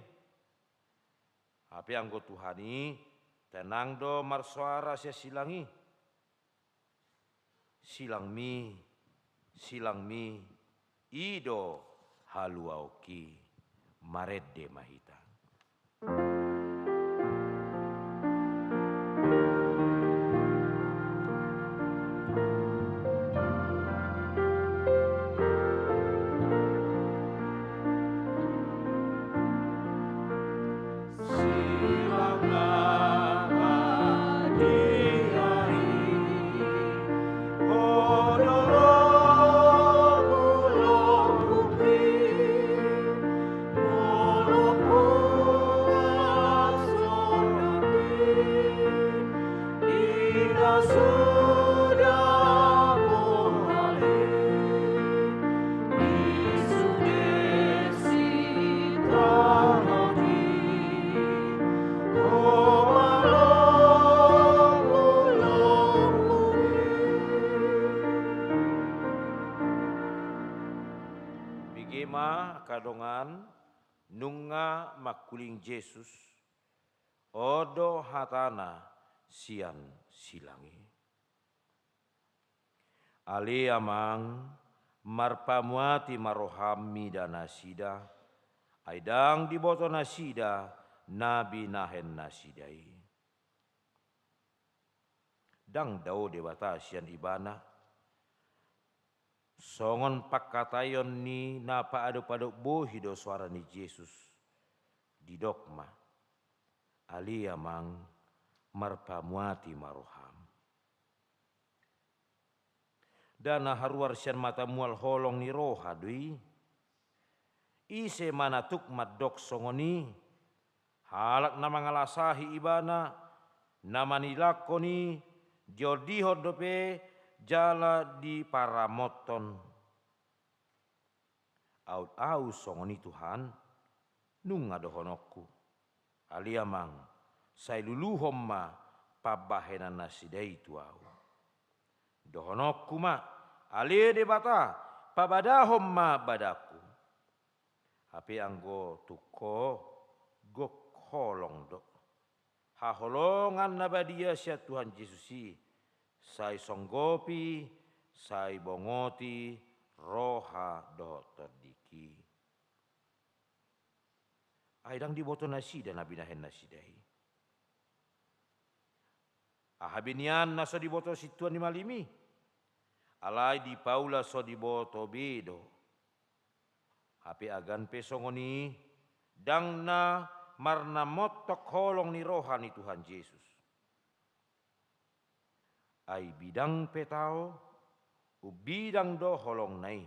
Api anggo Tuhani tenang do marsuara sia silangi. Silangmi ido haluauki maredde mahita. Kadongan nunga makuling Yesus odo hatana sian silangi. Ali amang marpamuati marohami dan nasida aidang diboto nasida nabi nahen nasidai. Dang dao dewata sian ibana. Songon pakatayon ni napa ado bohi do suara ni Yesus di dogma ali amang marpamuati maroham dana haruar sian mata mual holong ni roha dui ise manatuk madok songoni halak na mangalasahi ibana namani lakoni jodiho dope jala di paramoton. Au songoni Tuhan nunga dohonokku aliamang sai luluhomma pabahena nasidai tuau. Dohonokku ma alie de bata pabadahomma badaku. Hape anggo tuko gok holong do. Haholongan nabadia sia Tuhan Yesusi sai songgopi sai bongoti roha do terdiki. Aidang diboto nasi dan nabinahen nasi dahi. Ahabinian naso diboto si Tuhan di malimi. Alai di Paula so diboto bedo. Hape agan pesongoni dang na marna motok holong ni rohani Tuhan Yesus. Ai bidang petao ubidang do holong nai.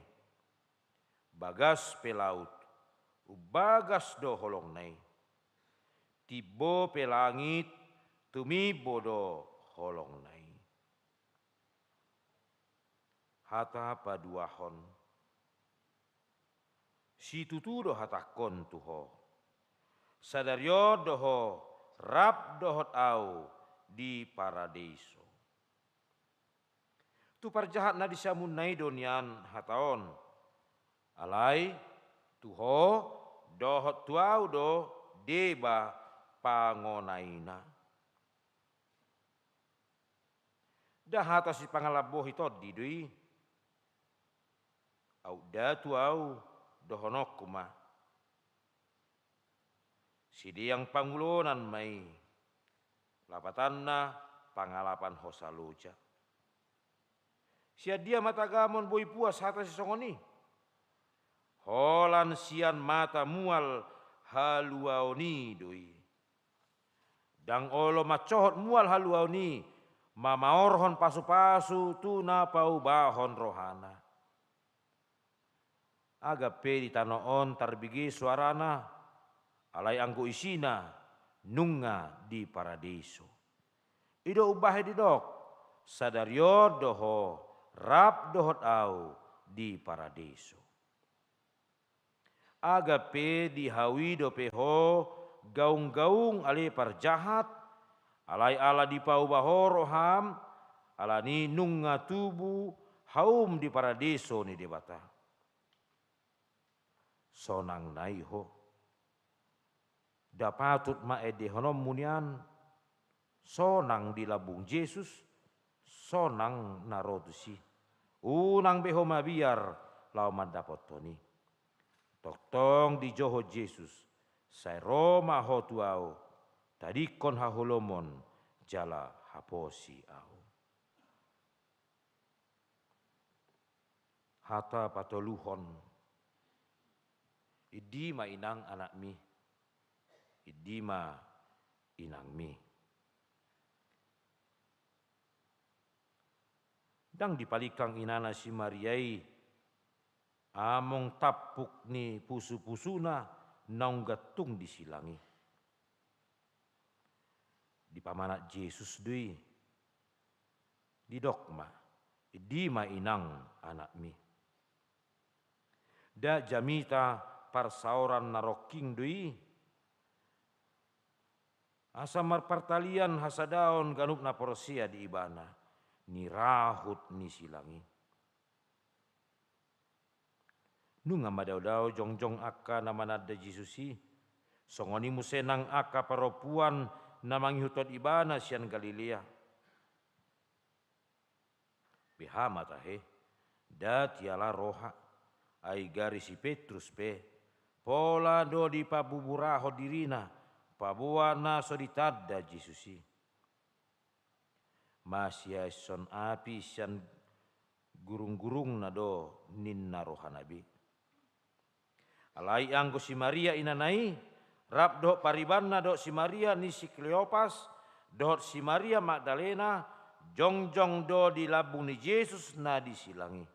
Bagas pelaut ubagas do holong nai. Tibo pelangit tumi bodo holong nai. Hata paduahon si tutu do hatakon tuho. Sadario doho rap dohot au di paradiso. Tu parjahat na disamun nai donian hataon. Alai tuho dohot tuau do deba pangonaina. Dah hata si pangalaboh itu didui. Au da tuau dohonokku ma. Sidi yang pangulonan mai. Lapatanna pangalapan hosaluja. Sia dia mata gamon boi puas hata si songoni. Holan sian mata mual haluaoni doi. Dang olo macohot mual haluaoni. Mamaorhon pasu-pasu tuna pau bahon rohana. Agape di tanoon tarbigi suarana. Alai anggo isina nunga di paradiso. Ido ubahe didok. Sadario doho rap dohot au di paradiso. Agape dihawi dopeho gaung-gaung ale parjahat alai ala di pau bahoroham alani nunga tubu haum di paradiso ni debata. Sonang nai ho. Dapatut maede honom munian sonang di labung Yesus sonang narotusi. Unang beho mabiar lau mandapotoni. Toktong di joho Yesus, sai Roma ho tuau, tadikon hahulomon jala haposi au. Hata patoluhon, idima inang anak mi, idima inang mi. Dang dipalikang inana si Mariai, among tapuk ni pusu-pusuna naung gatung disilangi. Di pamanak Yesus dui. Di dogma. Idima inang anak mi. Da jamita parsauran naroking dui. Asa marpartalian hasadaon ganup na porosia di ibana. Ni rahut ni silangi. Nunga madau-dau jongjong aka namanada Jesusi. Songoni musenang aka paropuan namang hutot ibana sian Galilea. Beha matahe. Da tiala roha. Ai gari si Petrus pe. Pola do di pabuburaho dirina. Pabua na so ditadda Jesusi. Masya son api sian gurung-gurung na do ninna roha nabi. Alai anggo si Maria inanai, rap doh paribanna doh si Maria ni si Kleopas, doh si Maria Magdalena, jongjong do di labung ni Yesus na disilangi.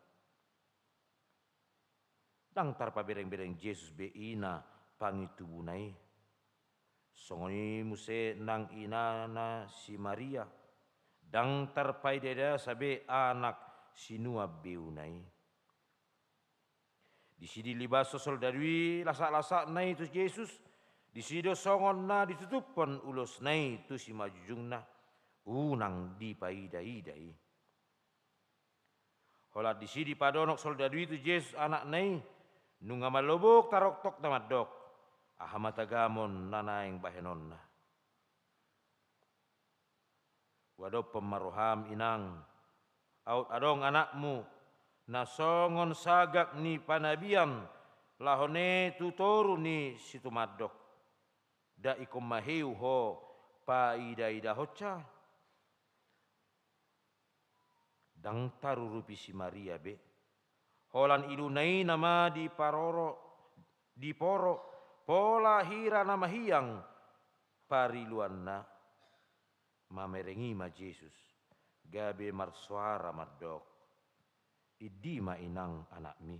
Dang tarpa bereng-bereng Yesus beina pangitubunai. Songoni muse nang inana si Maria, dang tarpai deda sabe anak sinua beunai. Di sini libas sosol dari lasak-lasak nai tu Yesus, di sini songon na ditutupon ulos nai tu si majujung na, unang di paida-idai. Holat di sini padonok sol dari tu Yesus anak nai, nunga malobok tarok tok tamadok, ahamatagamon nanaing bahenonna. Wado pemaroham inang, aut adong anakmu, nasongon sagak ni panabian, lahone tutoru ni situmadok, da ikom maheu ho paida-ida hoca. Dang tarurupi si Maria be, holan ilunai nama di poro, pola hira nama hiang, pariluanna, mamerengi ma Yesus, gabe marsuara madok, idima inang anakmi,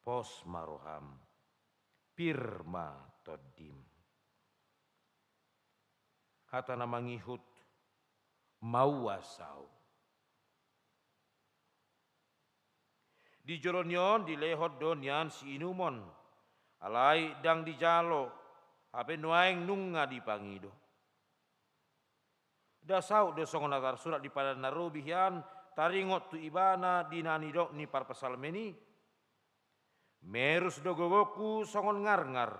pos maroham, pirma todim. Hata nama ngihut, mauasau. Di joronion di lehot donian si inumon, alai dang di jalo, ape nuaing nunga di pangido. Dasau do songon atar surat di pada narubihian, taringot tu ibana di nanidok ni parpasalmeni. Merus do gogoku songon ngar-ngar,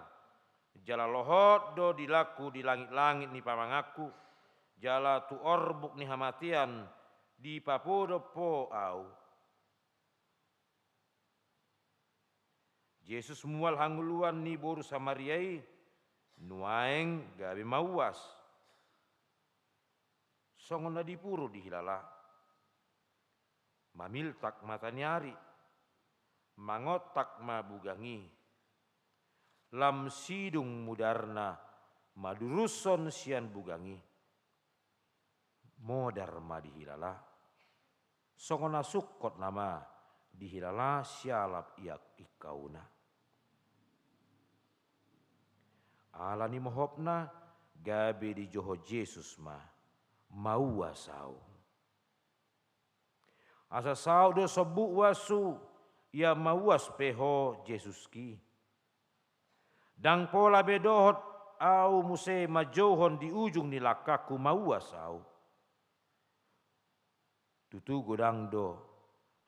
jala lohot do dilaku di langit-langit ni pamangaku, jala tu orbuk ni hamatian di papodo po au. Yesus mual hanguluan ni boru Samariai, nuaeng gabe mauas. Songon na dipuru dihilala, mamiltak mata nyari, mangotak mabugangi, lam sidung mudarna, maduruson sian bugangi, modar ma dihilala, songon na sukkot nama, dihilala sialap iak ikauna. Ala ni mohopna gabe di joho Yesus ma maua sau. Asa sau do sobu wasu ia mauas peho Yesus ki. Dang pola bedohot au muse majohon di ujung ni lakaku maua sau. Tutu godang do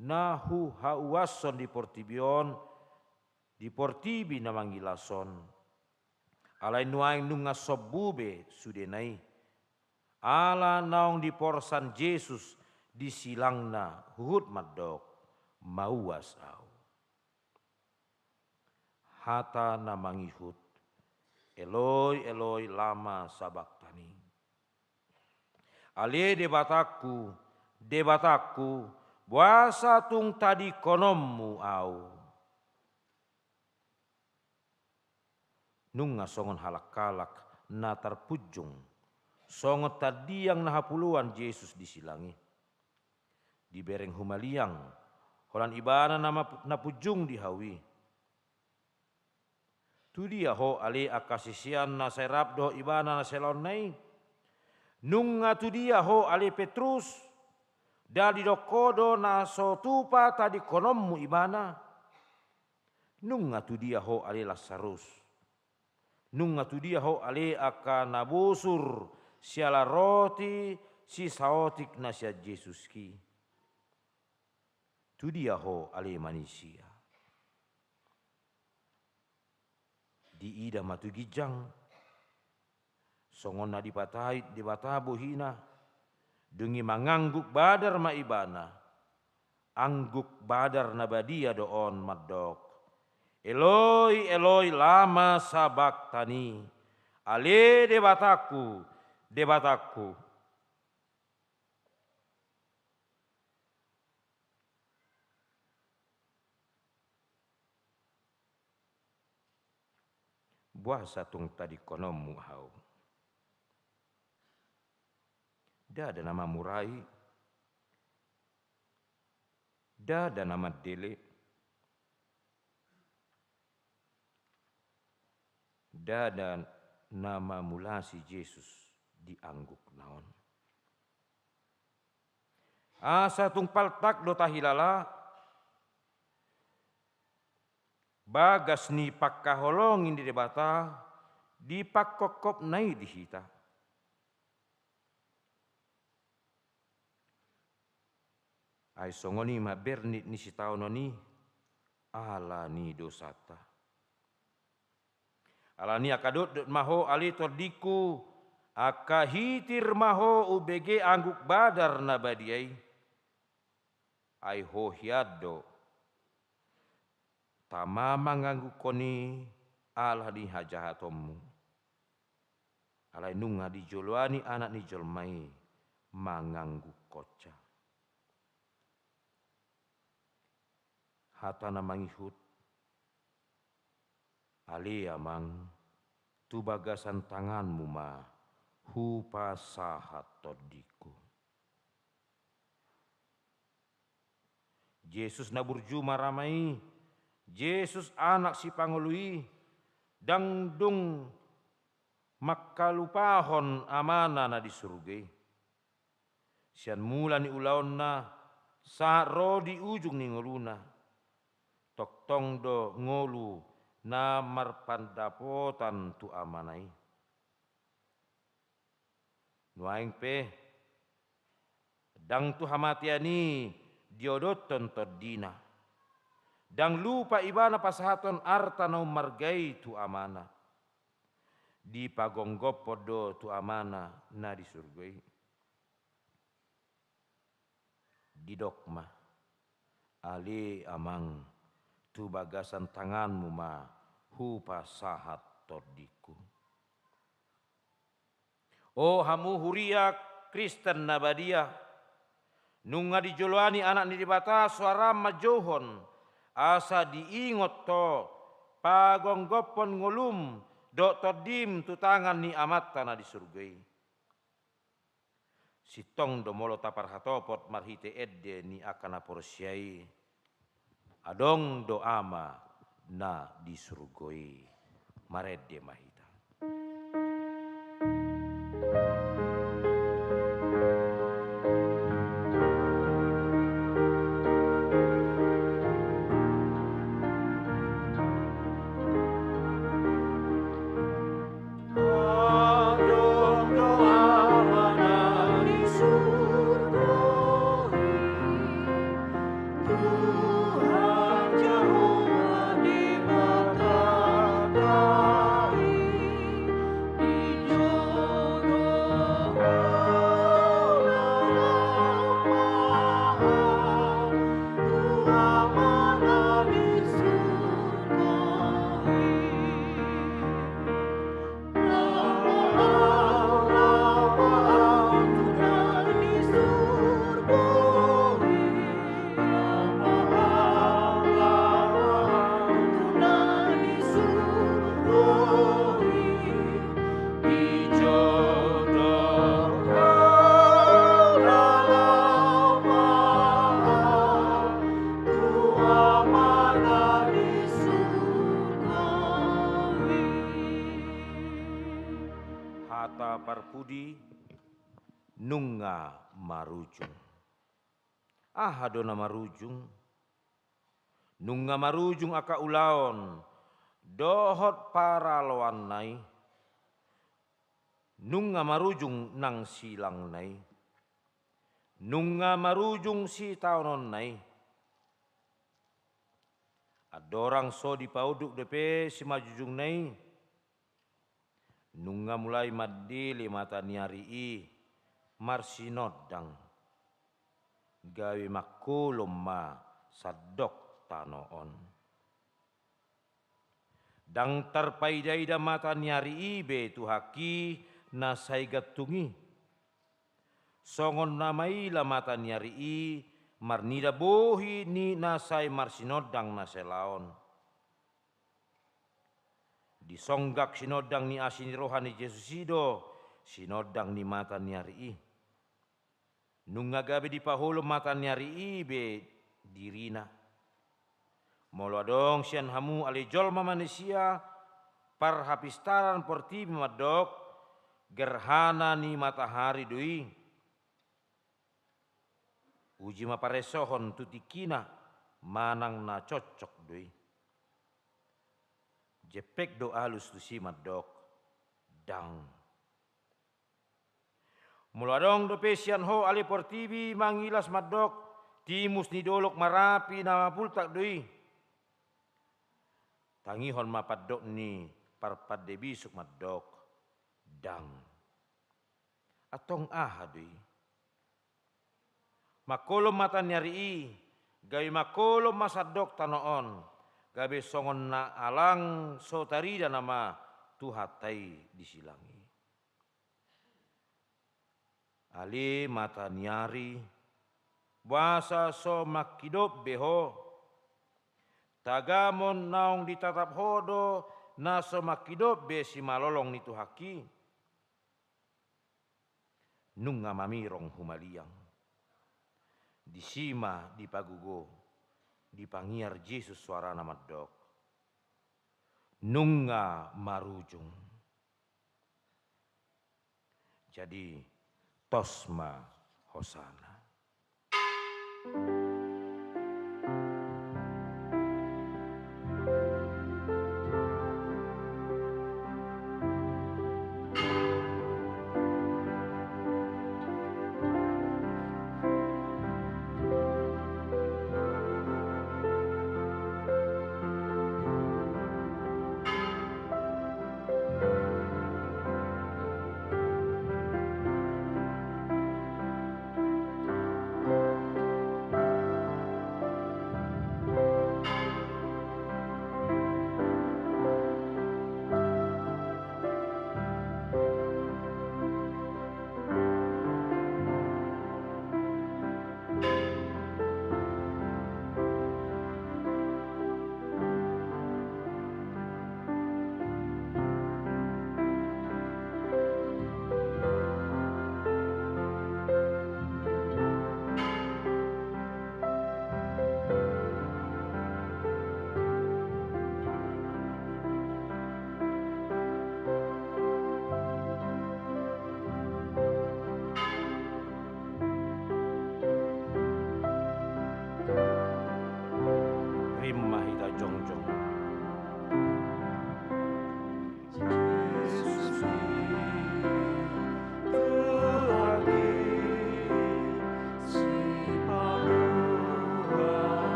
nahu hauason di portibion di portibi namanggilason. Alai nuaing nunga sobube sudenai. Ala naung di porsan Yesus di silangna huhut madok mauas au. Hata namangihut Eloi Eloi lama sabaktani. Ale debataku buasa tung tadi konommu au. Nunga songon halak-kalak na tarpujung, songot tadi yang nahapuluan Yesus disilangi. Di bereng humaliang, holan ibana nama napujung dihawi. Tu dia ho ale akasisian na serap do ibana na selonai. Nunga tu dia ho ale Petrus, dali dokodo na sotupa tadi konommu ibana. Nunga tu dia ho ale Lazarus. Nunga tu dia ho ale akan nabusur siala roti si saotik nasihat Yesus ki. Tu dia ho ale manusia. Di ida matu gijang, songon na dipatait di batabu hina, dungi mangangguk badar ma ibana, angguk badar nabadia doon madok. Eloi Eloi lama sabaktani, ale debataku. Buah satung tadi konommu hau. Da ada nama murai, da ada nama dele, da ada nama mula si Yesus diangguk naon. Asa tungpal tak dota hilala bagas ni pakkaholongin di debata di pakkokop nai di hita. Ai songoni ma bernit ni si tao noni ala ni dosata. Ala ni akadot maho ali tordiku akahitir maho ubg angguk badar na badiai. Ai hohiado tamama nganggu koni ala di hajahatommu. Alai nunga di jolwani anak ni jolmai manganggu koca. Hatana mangihut ali amang tu bagasan tanganmu ma hupa sahat todiku. Yesus naburju maramai, Yesus anak si pangului, dangdung makalupahon amana na di surgai. Sian mula ni ulaon na saat ro di ujung ni ngoluna. Tok tong do ngolu na marpandapotan tu amanai. Nuaing pe dang tu hamatiani diodoton todina. Dang lupa ibana pasahaton arta nau margai tu amana. Di pagonggopo do tu amana na di surgai. Di dokma ali amang tu bagasan tanganmu ma hupa sahat todiku. Oh hamu huria Kristen nabadia nunga dijoloani anak ni dibata suara majohon asa diingot to pagonggopon ngolum dok todim tu tangan ni amatta na di surgai. Sitong do molo tapar hatopot marhite edde ni akana porsiai. Adong doama na disurgoi marede mahita. Parpudi nunga marujung. Ahadona marujung. Nunga marujung aka ulaon dohot para lawan nai. Nunga marujung nang silang nai. Nunga marujung si taonon nai. Adorang so di pauduk depe si majujung nai. Nunga mulai madili mata niari marsinodang gawi makulum ma sadok tanoon. Dang tarpaidaida mata niari be tu haki nasai gatungi. Songon namaila mata niari marnida bohi ni nasai marsinodang naselaon. Disonggak sinodang ni asini rohani Yesus ido, sinodang ni mata niari. Nunga gabe di pahulu mata niari be dirina. Molo dong sian hamu ali jolma manusia parhapistaran porti madok gerhana ni matahari dui. Uji maparesohon tutikina manang na cocok dui. Jepek do alus tu si madok dang. Muladong do pesian ho ali portibi mangilas madok timus ni dolok marapi na pultak dui. Tangihon mapadok ni parpade bisuk madok dang. Atong ahadui. Makolom mata nyari gawi makolom masadok tanoon. Gabe songon na alang sotarida nama tuhatai disilangi. Ali mata nyari wasa so makidop beho. Tagamon naong ditatap hodo na so makidop be si malolong nitu haki. Nunga mamirong humaliang. Disima dipagugo. Dipangiar Yesus suara nama dok. Nunga marujung. Jadi tosma hosana.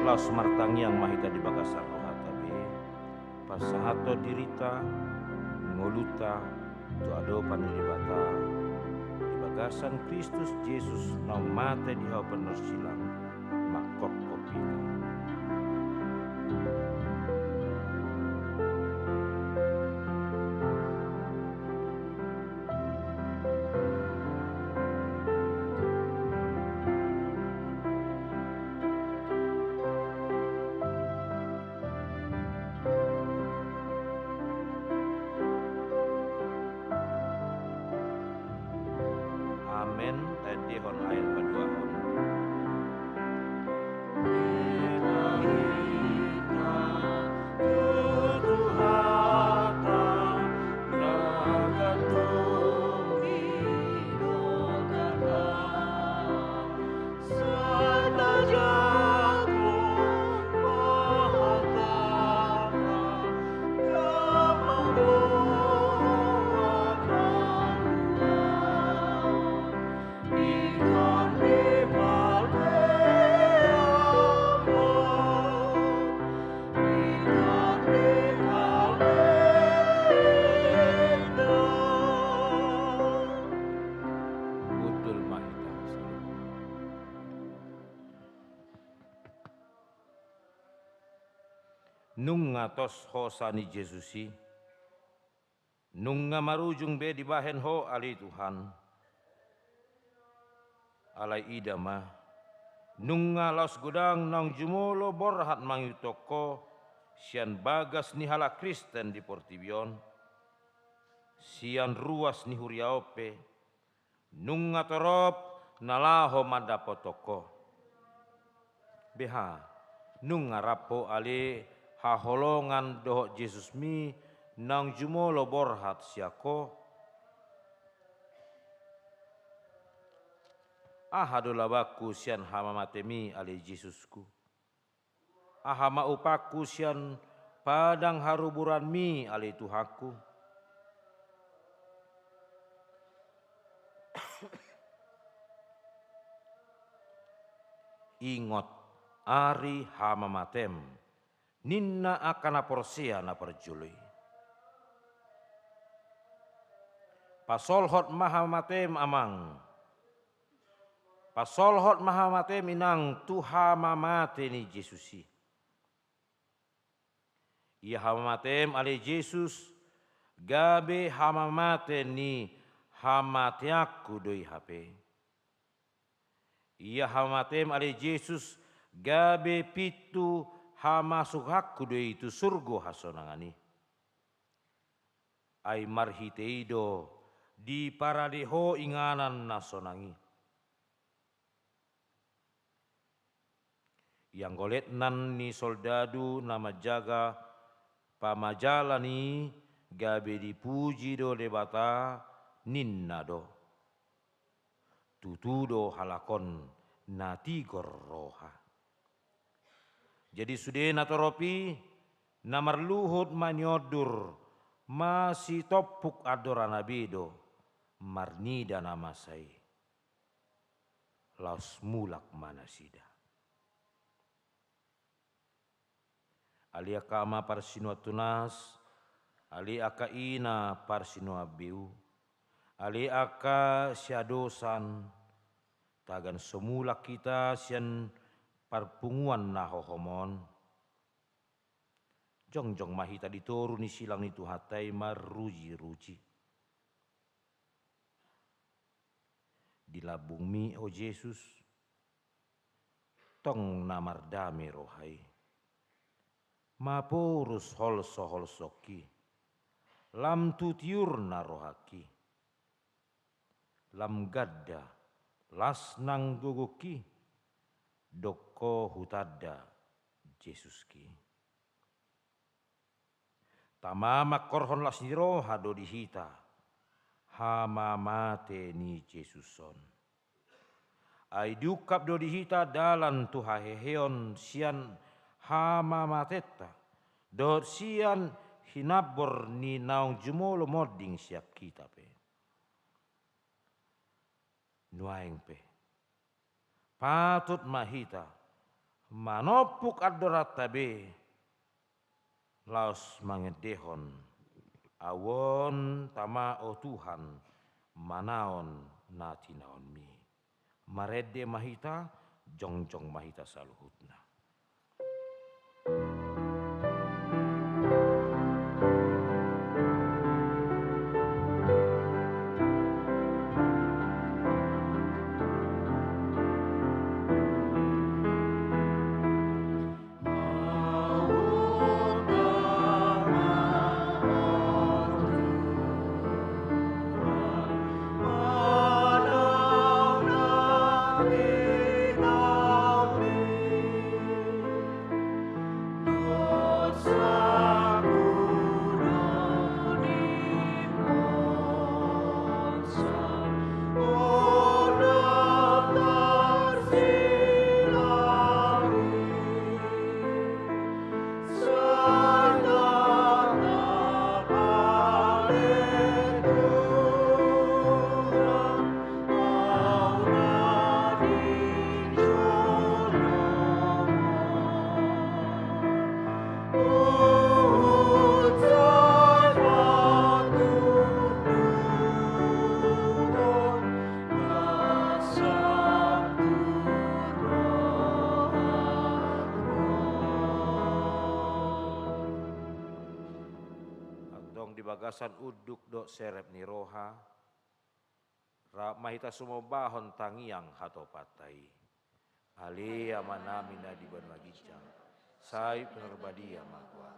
Laos martangi yang mahita di bagasar rohatabe pasahato dirita ngoluta tu ado panilibata di bagasan Kristus Yesus nau mate di hau pener silang makok kopita. Amen. Tadi hon ayat kedua hon. Nung ngatos hosa ni Jesusi Nunga marujung be di bahen ho ali Tuhan. Alai idama. Nunga laos gudang nang jumolo borhat mangitoko. Sian bagas ni hala Kristen di Portibion. Sian ruas ni huriaope. Nunga torop nalaho madapotoko. Beha. Nunga rapo ali haholongan dohok Jesus mi nang jumolo borhat siako. Ahadola baku sian hama matemi ali Jesusku. Ahama upaku sian padang haruburan mi ali Tuhaku. Ingot ari hama matem. Ninna akan aporsia na perjului. Pasolhot maha matem amang. Pasolhot maha matem inang tuha mamate ni Jesusi. Ia hama matem ali Jesus. Gabe hama mate ni hamatiaku doi hape. Ia hama matem ali Jesus. Gabe pitu hama suhaku doi itu surgo hasonangani. Ai marhiteido di paradeho inganan nasonangi. Yang goletnan ni soldadu nama jaga pamajalani gabe dipuji do debata ninna do. Tutudo halakon natigor roha. Jadi sudena toropi namar luhut manyodur masih topuk adoran abido marnida nama sai laos mulak manasida. Ali akama parsinua tunas, ali aka ina parsinua biu, ali aka siadosan, tagan semulak kita sian parpunguan nahohomon. Jongjong mahita ditoru ni silang itu hatai maruji-ruji. Dilabung mi o Yesus, tong namardame rohai. Mapurus holso-holsoki, lam tutiurna rohaki. Lam gadda, las nang guguki, doko hutada Jesuski. Tamama korhon las niroha do dihita, hama mate ni Jesuson. Ai dukap do dihita dalan tuhaheheon sian hama mateta, dot sian hinabor ni naung jumolo moding siap kita pe. Nuaing pe. Patut mahita, manopuk adorat tabe, laos mangedehon, awon tama o Tuhan, manaon natinaon mi. Marede mahita, jongjong mahita saluhutna. bagasan uduk dok serep ni roha, mahita sumo bahon tangiang hato patai. Ali amanamina di benua gijang, sai penerbadia magwar.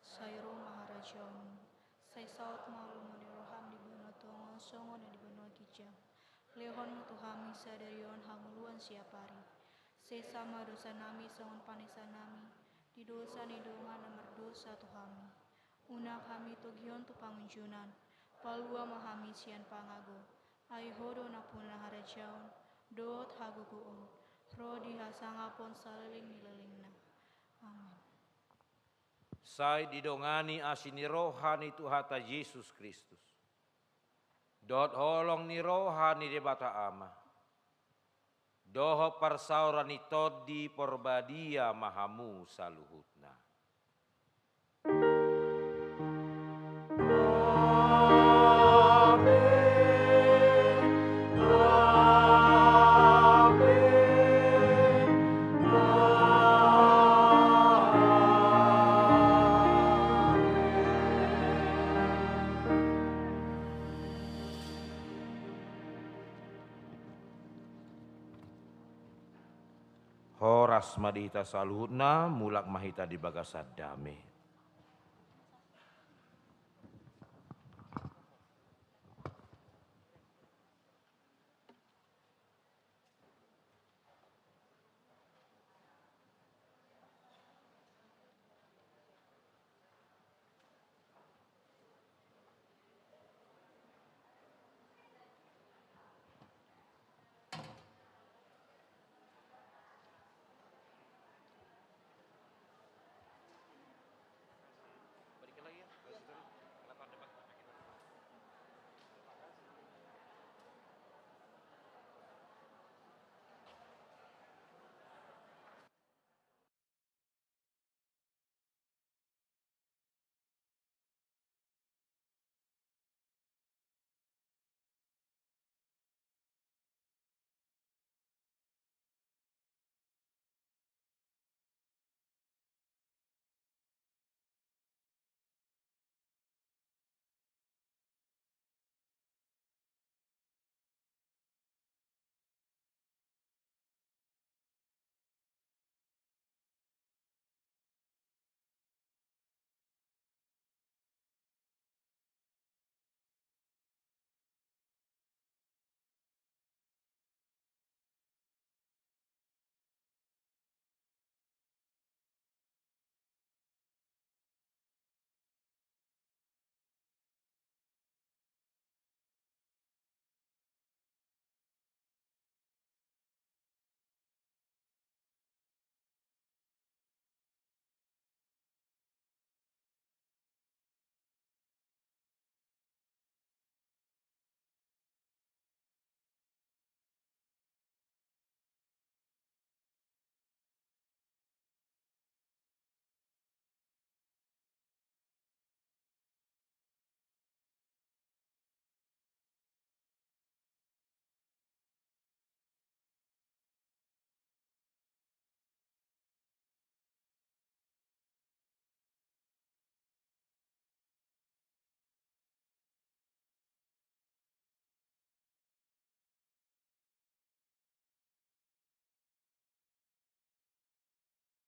Sai Roma harajon, sai saut malu di roham di benua tongo songo di benua gijang. Lehon mutuhami sadarion hanguluan siapari. Sesama dosa nami songon panisa nami, di dosa ni donga nomor dosa tuhami. Una kami togion tu pangunjunan, palua mahami sian pangago. Ai hodo napuna harajaon, doot haguguun, rodi hasangapon saliling nilelingna. Amin. Sai didongani asini rohani Tuhata Yesus Kristus. Dot holong ni rohani debata ama. Doho parsaurani todi porbadia mahamu saluhutna. Horas madita saluhutna mulak mahita di bagasad dame.